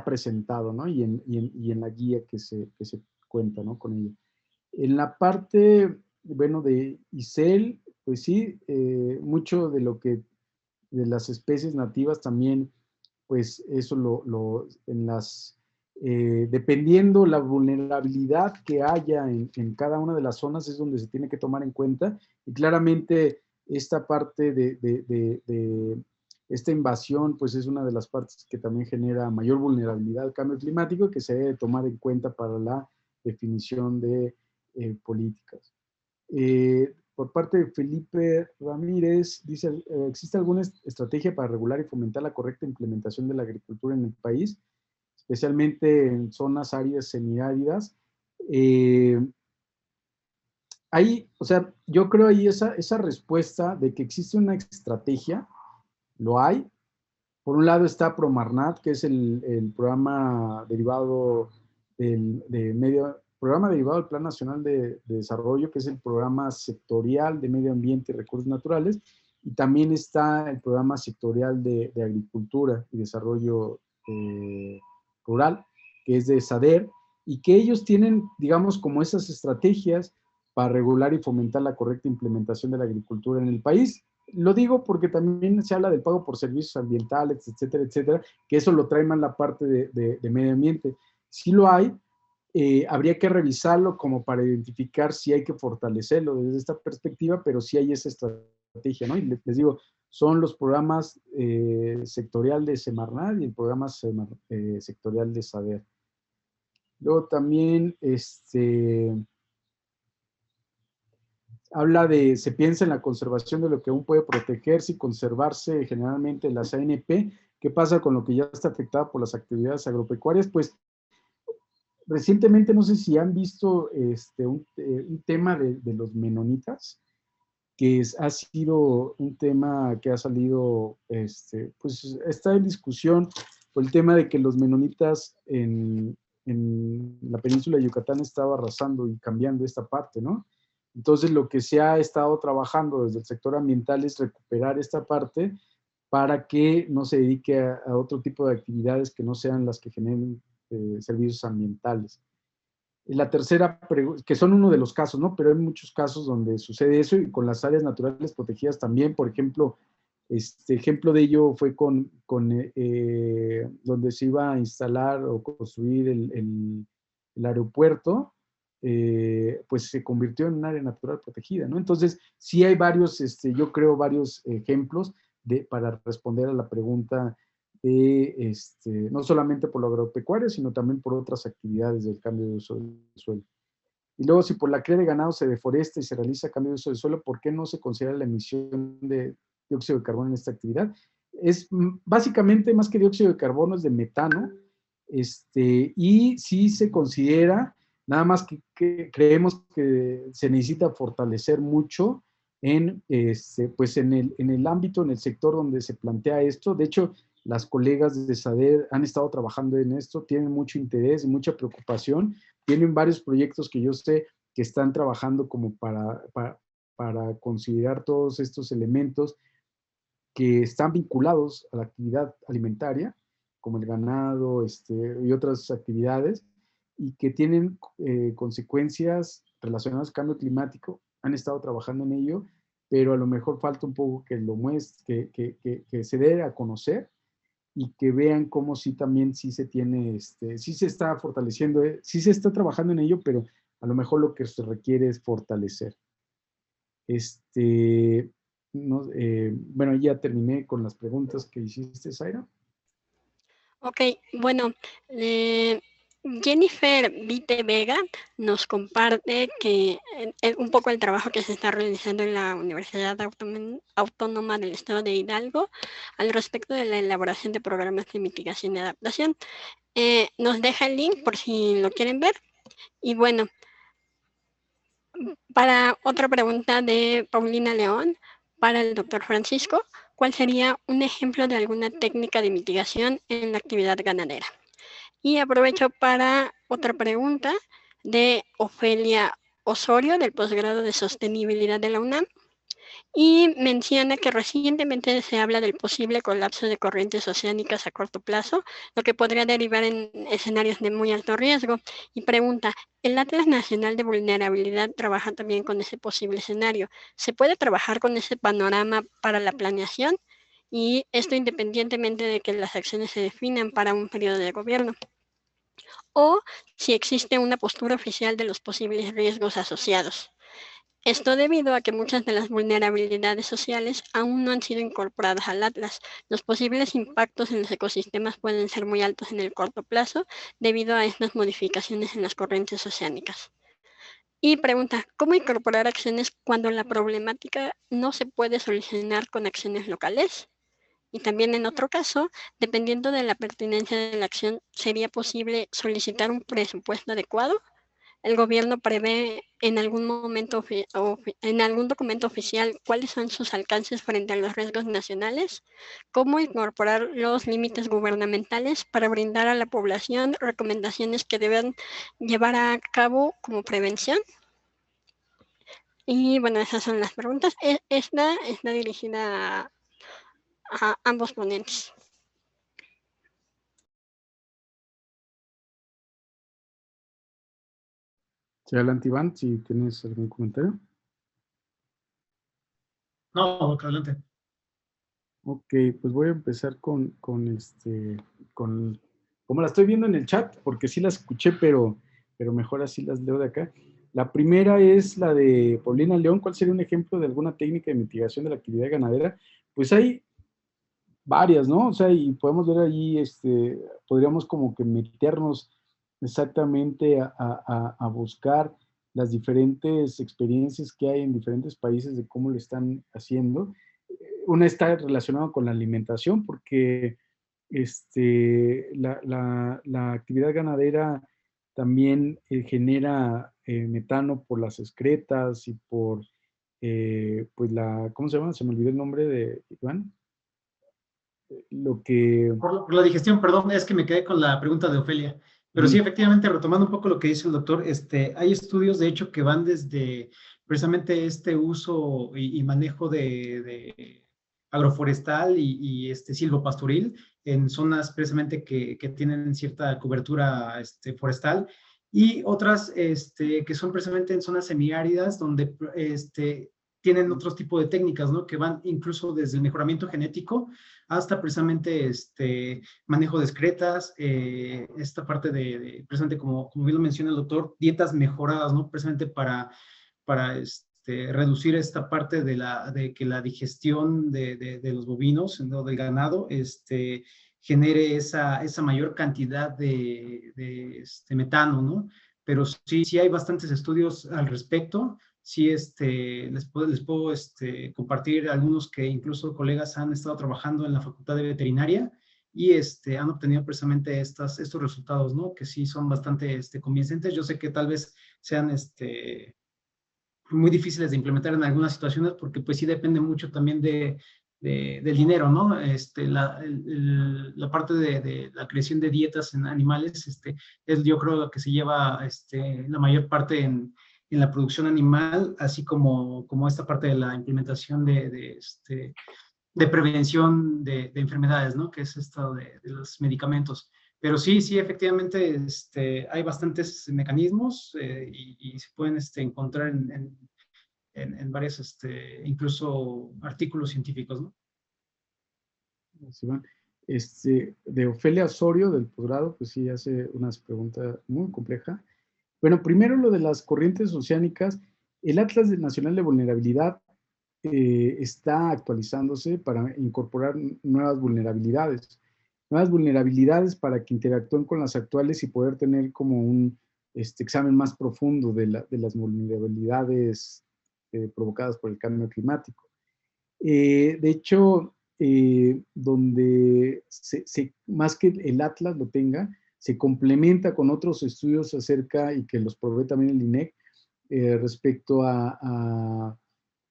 presentado, ¿no? Y en la guía que se cuenta, ¿no? Con ella. En la parte, bueno, de ISEL, pues sí, mucho de lo que, de las especies nativas también, pues eso en las, dependiendo la vulnerabilidad que haya en cada una de las zonas es donde se tiene que tomar en cuenta, y claramente esta parte de esta invasión, pues es una de las partes que también genera mayor vulnerabilidad al cambio climático, que se debe tomar en cuenta para la definición de políticas. Por parte de Felipe Ramírez, dice: ¿existe alguna estrategia para regular y fomentar la correcta implementación de la agricultura en el país, especialmente en zonas áridas, semiáridas? O sea, yo creo ahí esa respuesta de que existe una estrategia, lo hay. Por un lado está Promarnat, que es el programa derivado programa derivado del Plan Nacional de Desarrollo, que es el programa sectorial de medio ambiente y recursos naturales, y también está el programa sectorial de agricultura y desarrollo rural, que es de SADER, y que ellos tienen, digamos, como esas estrategias para regular y fomentar la correcta implementación de la agricultura en el país. Lo digo porque también se habla del pago por servicios ambientales, etcétera, etcétera, que eso lo trae más la parte de medio ambiente. Sí lo hay, habría que revisarlo como para identificar si hay que fortalecerlo desde esta perspectiva, pero sí hay esa estrategia, ¿no? Y les digo, son los programas sectorial de Semarnat y el programa sectorial de SADER. Luego también, habla de, se piensa en la conservación de lo que aún puede protegerse y conservarse generalmente en las ANP. ¿Qué pasa con lo que ya está afectado por las actividades agropecuarias? Pues recientemente, no sé si han visto un tema de los menonitas, que ha sido un tema que ha salido, pues está en discusión por el tema de que los menonitas en la península de Yucatán estaba arrasando y cambiando esta parte, ¿no? Entonces, lo que se ha estado trabajando desde el sector ambiental es recuperar esta parte para que no se dedique a otro tipo de actividades que no sean las que generen servicios ambientales. Y la tercera, que son uno de los casos, ¿no? Pero hay muchos casos donde sucede eso, y con las áreas naturales protegidas también. Por ejemplo, ejemplo de ello fue donde se iba a instalar o construir el aeropuerto, pues se convirtió en un área natural protegida, ¿no? Entonces, sí hay varios, yo creo, varios ejemplos para responder a la pregunta de, no solamente por lo agropecuario, sino también por otras actividades del cambio de uso del suelo. Y luego, si por la cría de ganado se deforesta y se realiza cambio de uso del suelo, ¿por qué no se considera la emisión de dióxido de carbono en esta actividad? Es básicamente, más que dióxido de carbono, es de metano, y sí se considera, nada más que creemos que se necesita fortalecer mucho pues en el ámbito, en el sector donde se plantea esto. De hecho, las colegas de SADER han estado trabajando en esto, tienen mucho interés y mucha preocupación, tienen varios proyectos que yo sé que están trabajando como para considerar todos estos elementos que están vinculados a la actividad alimentaria, como el ganado y otras actividades, y que tienen consecuencias relacionadas al cambio climático. Han estado trabajando en ello, pero a lo mejor falta un poco que lo muestre, que se dé a conocer y que vean cómo sí también sí se tiene, sí se está fortaleciendo, sí se está trabajando en ello, pero a lo mejor lo que se requiere es fortalecer. No, bueno, ya terminé con las preguntas que hiciste, Zaira. Ok, bueno, Jennifer Vite Vega nos comparte que un poco el trabajo que se está realizando en la Universidad Autónoma del Estado de Hidalgo al respecto de la elaboración de programas de mitigación y adaptación. Nos deja el link por si lo quieren ver. Y bueno, para otra pregunta de Paulina León, para el doctor Francisco, ¿cuál sería un ejemplo de alguna técnica de mitigación en la actividad ganadera? Y aprovecho para otra pregunta de Ofelia Osorio, del posgrado de sostenibilidad de la UNAM, y menciona que recientemente se habla del posible colapso de corrientes oceánicas a corto plazo, lo que podría derivar en escenarios de muy alto riesgo. Y pregunta, ¿el Atlas Nacional de Vulnerabilidad trabaja también con ese posible escenario? ¿Se puede trabajar con ese panorama para la planeación? Y esto independientemente de que las acciones se definan para un periodo de gobierno. O si existe una postura oficial de los posibles riesgos asociados. Esto debido a que muchas de las vulnerabilidades sociales aún no han sido incorporadas al Atlas. Los posibles impactos en los ecosistemas pueden ser muy altos en el corto plazo debido a estas modificaciones en las corrientes oceánicas. Y pregunta, ¿cómo incorporar acciones cuando la problemática no se puede solucionar con acciones locales? Y también en otro caso, dependiendo de la pertinencia de la acción, ¿sería posible solicitar un presupuesto adecuado? ¿El gobierno prevé en algún momento en algún documento oficial cuáles son sus alcances frente a los riesgos nacionales? ¿Cómo incorporar los límites gubernamentales para brindar a la población recomendaciones que deben llevar a cabo como prevención? Y bueno, esas son las preguntas. Esta está dirigida a ambos ponentes. Sí, adelante, Iván, si tienes algún comentario. No, adelante. Ok, pues voy a empezar con como la estoy viendo en el chat, porque sí las escuché, pero mejor así las leo de acá. La primera es la de Paulina León. ¿Cuál sería un ejemplo de alguna técnica de mitigación de la actividad ganadera? Pues hay varias, ¿no? O sea, y podemos ver allí, podríamos como que meternos exactamente a buscar las diferentes experiencias que hay en diferentes países de cómo lo están haciendo. Una está relacionada con la alimentación, porque la actividad ganadera también genera metano por las excretas y por, pues ¿cómo se llama? Se me olvidó el nombre de Iván. Lo que... Por la digestión, perdón, es que me quedé con la pregunta de Ofelia. Pero sí, efectivamente, retomando un poco lo que dice el doctor, hay estudios, de hecho, que van desde precisamente este uso y manejo de agroforestal y silvopastoril en zonas precisamente que tienen cierta cobertura forestal, y otras que son precisamente en zonas semiáridas donde tienen otros tipos de técnicas, ¿no? Que van incluso desde el mejoramiento genético hasta precisamente manejo de excretas, esta parte precisamente como bien lo menciona el doctor, dietas mejoradas, ¿no? Precisamente para reducir esta parte de que la digestión de los bovinos, ¿no? Del ganado, genere esa mayor cantidad de metano, ¿no? Pero sí hay bastantes estudios al respecto. Sí, les puedo compartir algunos que incluso colegas han estado trabajando en la Facultad de Veterinaria y han obtenido precisamente estos resultados, ¿no? Que sí son bastante convincentes. Yo sé que tal vez sean muy difíciles de implementar en algunas situaciones porque pues sí depende mucho también del dinero, ¿no? La parte de la creación de dietas en animales, es yo creo que se lleva la mayor parte en la producción animal, así como esta parte de la implementación de prevención de enfermedades, ¿no? Que es esto de los medicamentos. Pero sí, efectivamente, hay bastantes mecanismos y se pueden encontrar en varios, incluso artículos científicos, ¿no? De Ofelia Osorio, del posgrado, pues sí hace unas preguntas muy complejas. Bueno, primero lo de las corrientes oceánicas. El Atlas Nacional de Vulnerabilidad está actualizándose para incorporar nuevas vulnerabilidades. Nuevas vulnerabilidades para que interactúen con las actuales y poder tener como un examen más profundo de las vulnerabilidades provocadas por el cambio climático. De hecho, donde más que el Atlas lo tenga, se complementa con otros estudios acerca, y que los provee también el INEC, respecto a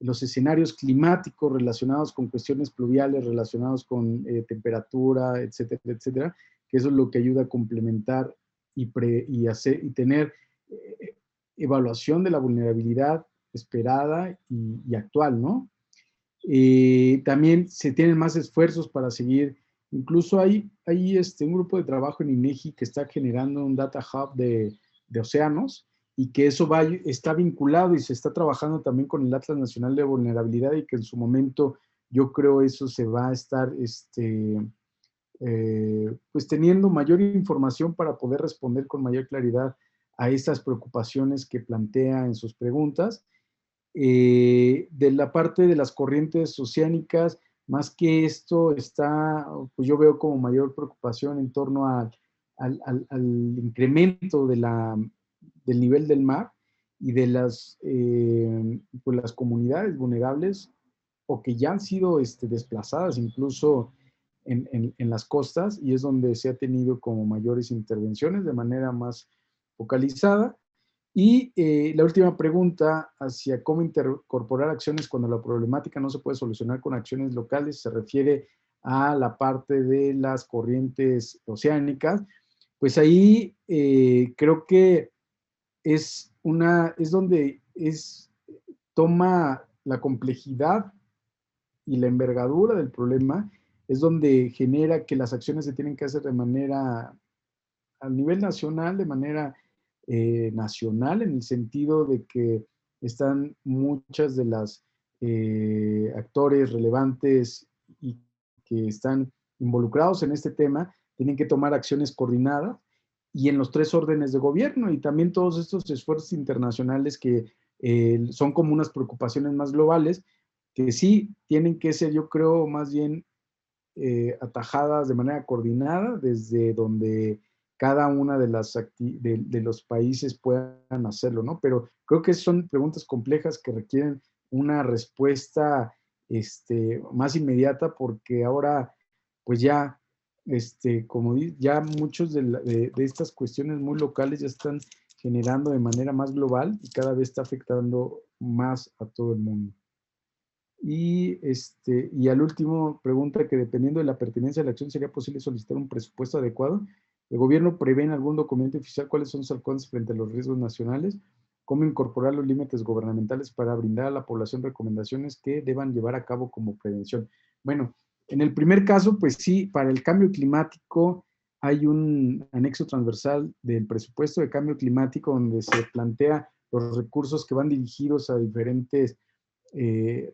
los escenarios climáticos relacionados con cuestiones pluviales, relacionados con temperatura, etcétera, etcétera, que eso es lo que ayuda a complementar y tener evaluación de la vulnerabilidad esperada y actual, ¿no? También se tienen más esfuerzos para seguir. Incluso hay un grupo de trabajo en INEGI que está generando un data hub de océanos, y que eso está vinculado y se está trabajando también con el Atlas Nacional de Vulnerabilidad, y que en su momento yo creo eso se va a estar pues teniendo mayor información para poder responder con mayor claridad a estas preocupaciones que plantea en sus preguntas. De la parte de las corrientes oceánicas, más que esto pues yo veo como mayor preocupación en torno al incremento del nivel del mar y de pues las comunidades vulnerables, o que ya han sido desplazadas incluso en las costas, y es donde se ha tenido como mayores intervenciones de manera más focalizada. Y la última pregunta, hacia cómo incorporar acciones cuando la problemática no se puede solucionar con acciones locales, se refiere a la parte de las corrientes oceánicas. Pues ahí creo que es donde toma la complejidad y la envergadura del problema, es donde genera que las acciones se tienen que hacer de manera, a nivel nacional, de manera nacional, en el sentido de que están muchas de las actores relevantes y que están involucrados en este tema, tienen que tomar acciones coordinadas y en los 3 órdenes de gobierno, y también todos estos esfuerzos internacionales que son como unas preocupaciones más globales, que sí tienen que ser, yo creo, más bien atajadas de manera coordinada desde donde cada una de los países puedan hacerlo, ¿no? Pero creo que son preguntas complejas que requieren una respuesta más inmediata, porque ahora, pues ya, como ya muchos de estas cuestiones muy locales ya están generando de manera más global y cada vez está afectando más a todo el mundo. Y al último, pregunta que dependiendo de la pertinencia de la acción, ¿sería posible solicitar un presupuesto adecuado? ¿El gobierno prevé en algún documento oficial cuáles son sus alcances frente a los riesgos nacionales? ¿Cómo incorporar los límites gubernamentales para brindar a la población recomendaciones que deban llevar a cabo como prevención? Bueno, en el primer caso, pues sí, para el cambio climático hay un anexo transversal del presupuesto de cambio climático donde se plantea los recursos que van dirigidos a diferentes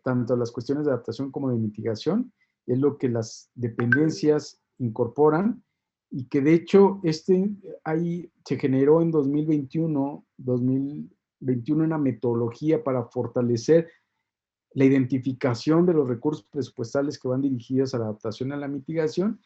tanto las cuestiones de adaptación como de mitigación, es lo que las dependencias incorporan, y que de hecho se generó en 2021 una metodología para fortalecer la identificación de los recursos presupuestales que van dirigidos a la adaptación y a la mitigación,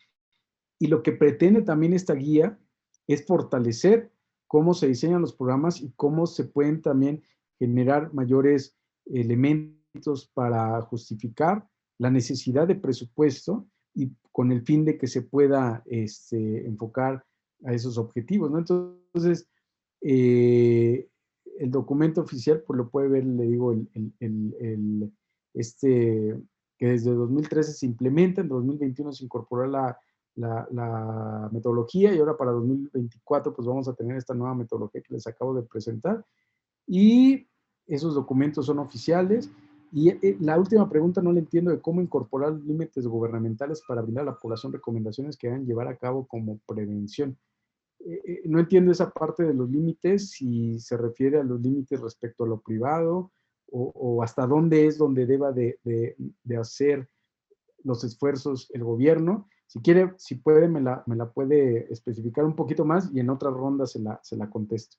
y lo que pretende también esta guía es fortalecer cómo se diseñan los programas y cómo se pueden también generar mayores elementos para justificar la necesidad de presupuesto y con el fin de que se pueda enfocar a esos objetivos, ¿no? Entonces, el documento oficial, pues lo puede ver, le digo, que desde 2013 se implementa, en 2021 se incorporó la metodología, y ahora para 2024 pues vamos a tener esta nueva metodología que les acabo de presentar, y esos documentos son oficiales. Y la última pregunta no la entiendo, de cómo incorporar límites gubernamentales para brindar a la población recomendaciones que deben llevar a cabo como prevención. No entiendo esa parte de los límites, si se refiere a los límites respecto a lo privado, o hasta dónde es donde deba de hacer los esfuerzos el gobierno. Si quiere, si puede, me la puede especificar un poquito más, y en otra ronda se la contesto.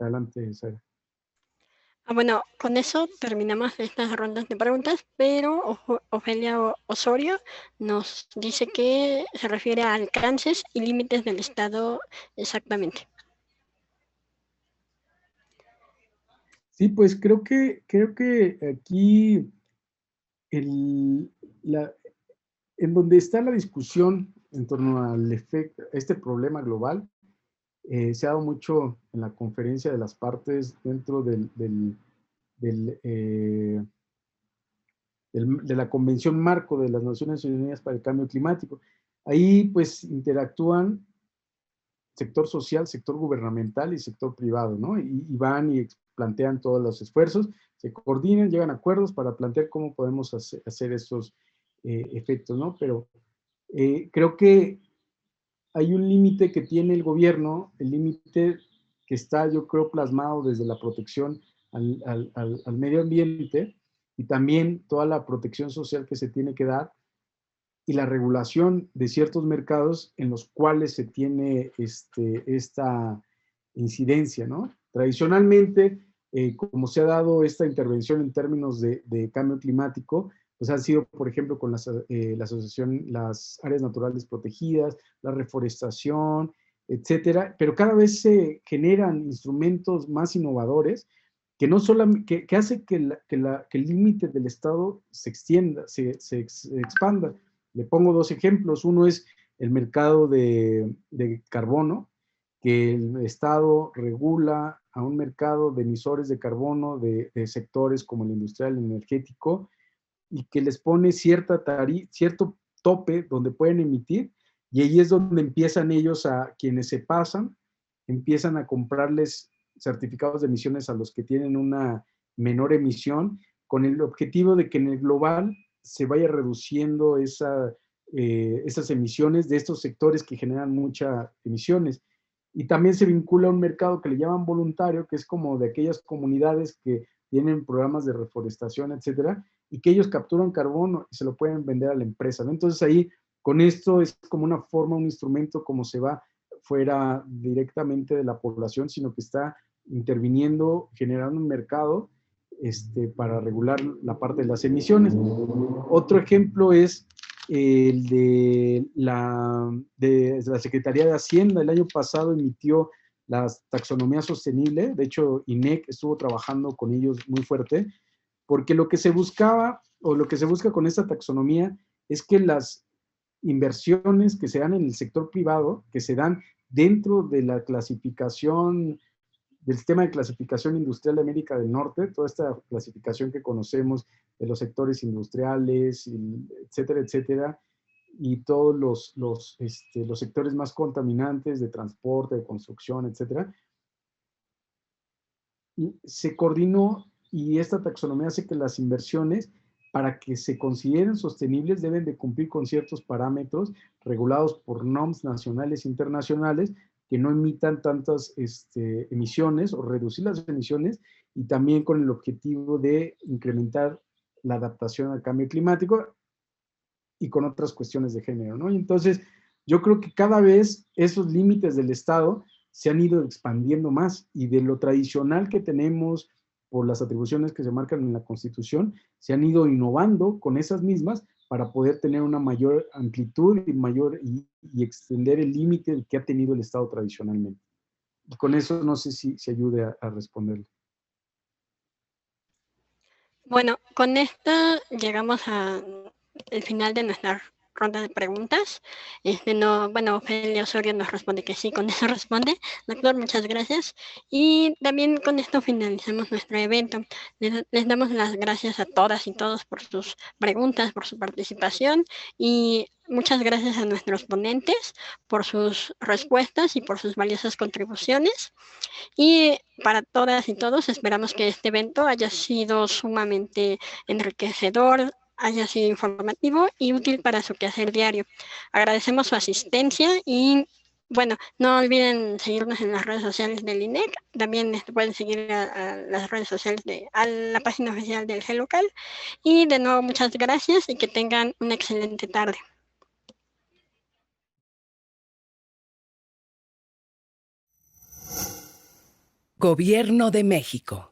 Adelante, Sara. Bueno, con eso terminamos estas rondas de preguntas, pero Ofelia Osorio nos dice que se refiere a alcances y límites del Estado exactamente. Sí, pues creo que aquí en donde está la discusión en torno al efecto, este problema global, se ha dado mucho en la conferencia de las partes dentro de la Convención Marco de las Naciones Unidas para el Cambio Climático. Ahí pues interactúan sector social, sector gubernamental y sector privado, ¿no? Y van y plantean todos los esfuerzos, se coordinan, llegan a acuerdos para plantear cómo podemos hacer estos efectos, ¿no? Pero creo que hay un límite que tiene el gobierno, el límite que está, yo creo, plasmado desde la protección al medio ambiente, y también toda la protección social que se tiene que dar, y la regulación de ciertos mercados en los cuales se tiene esta incidencia, ¿no? Tradicionalmente, como se ha dado esta intervención en términos de cambio climático, pues ha sido, por ejemplo, con la asociación, las áreas naturales protegidas, la reforestación, etcétera, pero cada vez se generan instrumentos más innovadores que no solamente, que hace que el límite del Estado se extienda, se expanda. Le pongo dos ejemplos. Uno es el mercado de carbono, que el Estado regula a un mercado de emisores de carbono de sectores como el industrial, el energético, y que les pone cierto tope donde pueden emitir, y ahí es donde empiezan ellos, a quienes se pasan, empiezan a comprarles certificados de emisiones a los que tienen una menor emisión, con el objetivo de que en el global se vaya reduciendo esas emisiones de estos sectores que generan muchas emisiones. Y también se vincula a un mercado que le llaman voluntario, que es como de aquellas comunidades que tienen programas de reforestación, etcétera, y que ellos capturan carbono y se lo pueden vender a la empresa, ¿no? Entonces ahí, con esto es como una forma, un instrumento como se va fuera directamente de la población, sino que está interviniendo, generando un mercado para regular la parte de las emisiones. Otro ejemplo es el de la Secretaría de Hacienda. El año pasado emitió la taxonomía sostenible. De hecho, INEC estuvo trabajando con ellos muy fuerte, porque lo que se buscaba, o lo que se busca con esta taxonomía, es que las inversiones que se dan en el sector privado, que se dan dentro de la clasificación, del sistema de clasificación industrial de América del Norte, toda esta clasificación que conocemos de los sectores industriales, etcétera, etcétera, y todos los sectores más contaminantes de transporte, de construcción, etcétera, se coordinó, y esta taxonomía hace que las inversiones, para que se consideren sostenibles, deben de cumplir con ciertos parámetros regulados por normas nacionales e internacionales, que no emitan tantas emisiones, o reducir las emisiones, y también con el objetivo de incrementar la adaptación al cambio climático y con otras cuestiones de género, ¿no? Y entonces, yo creo que cada vez esos límites del Estado se han ido expandiendo más y de lo tradicional que tenemos por las atribuciones que se marcan en la Constitución, se han ido innovando con esas mismas para poder tener una mayor amplitud y extender el límite que ha tenido el Estado tradicionalmente. Y con eso no sé si ayude a responderle. Bueno, con esto llegamos al final de nuestra ronda de preguntas. Bueno, Ofelia Osorio nos responde que sí, con eso responde. Doctor, muchas gracias. Y también con esto finalizamos nuestro evento. Les damos las gracias a todas y todos por sus preguntas, por su participación y muchas gracias a nuestros ponentes por sus respuestas y por sus valiosas contribuciones. Y para todas y todos, esperamos que este evento haya sido sumamente enriquecedor, haya sido informativo y útil para su quehacer diario. Agradecemos su asistencia y, bueno, no olviden seguirnos en las redes sociales del INEC. También pueden seguir a las redes sociales a la página oficial del GELocal. Y de nuevo, muchas gracias y que tengan una excelente tarde. Gobierno de México.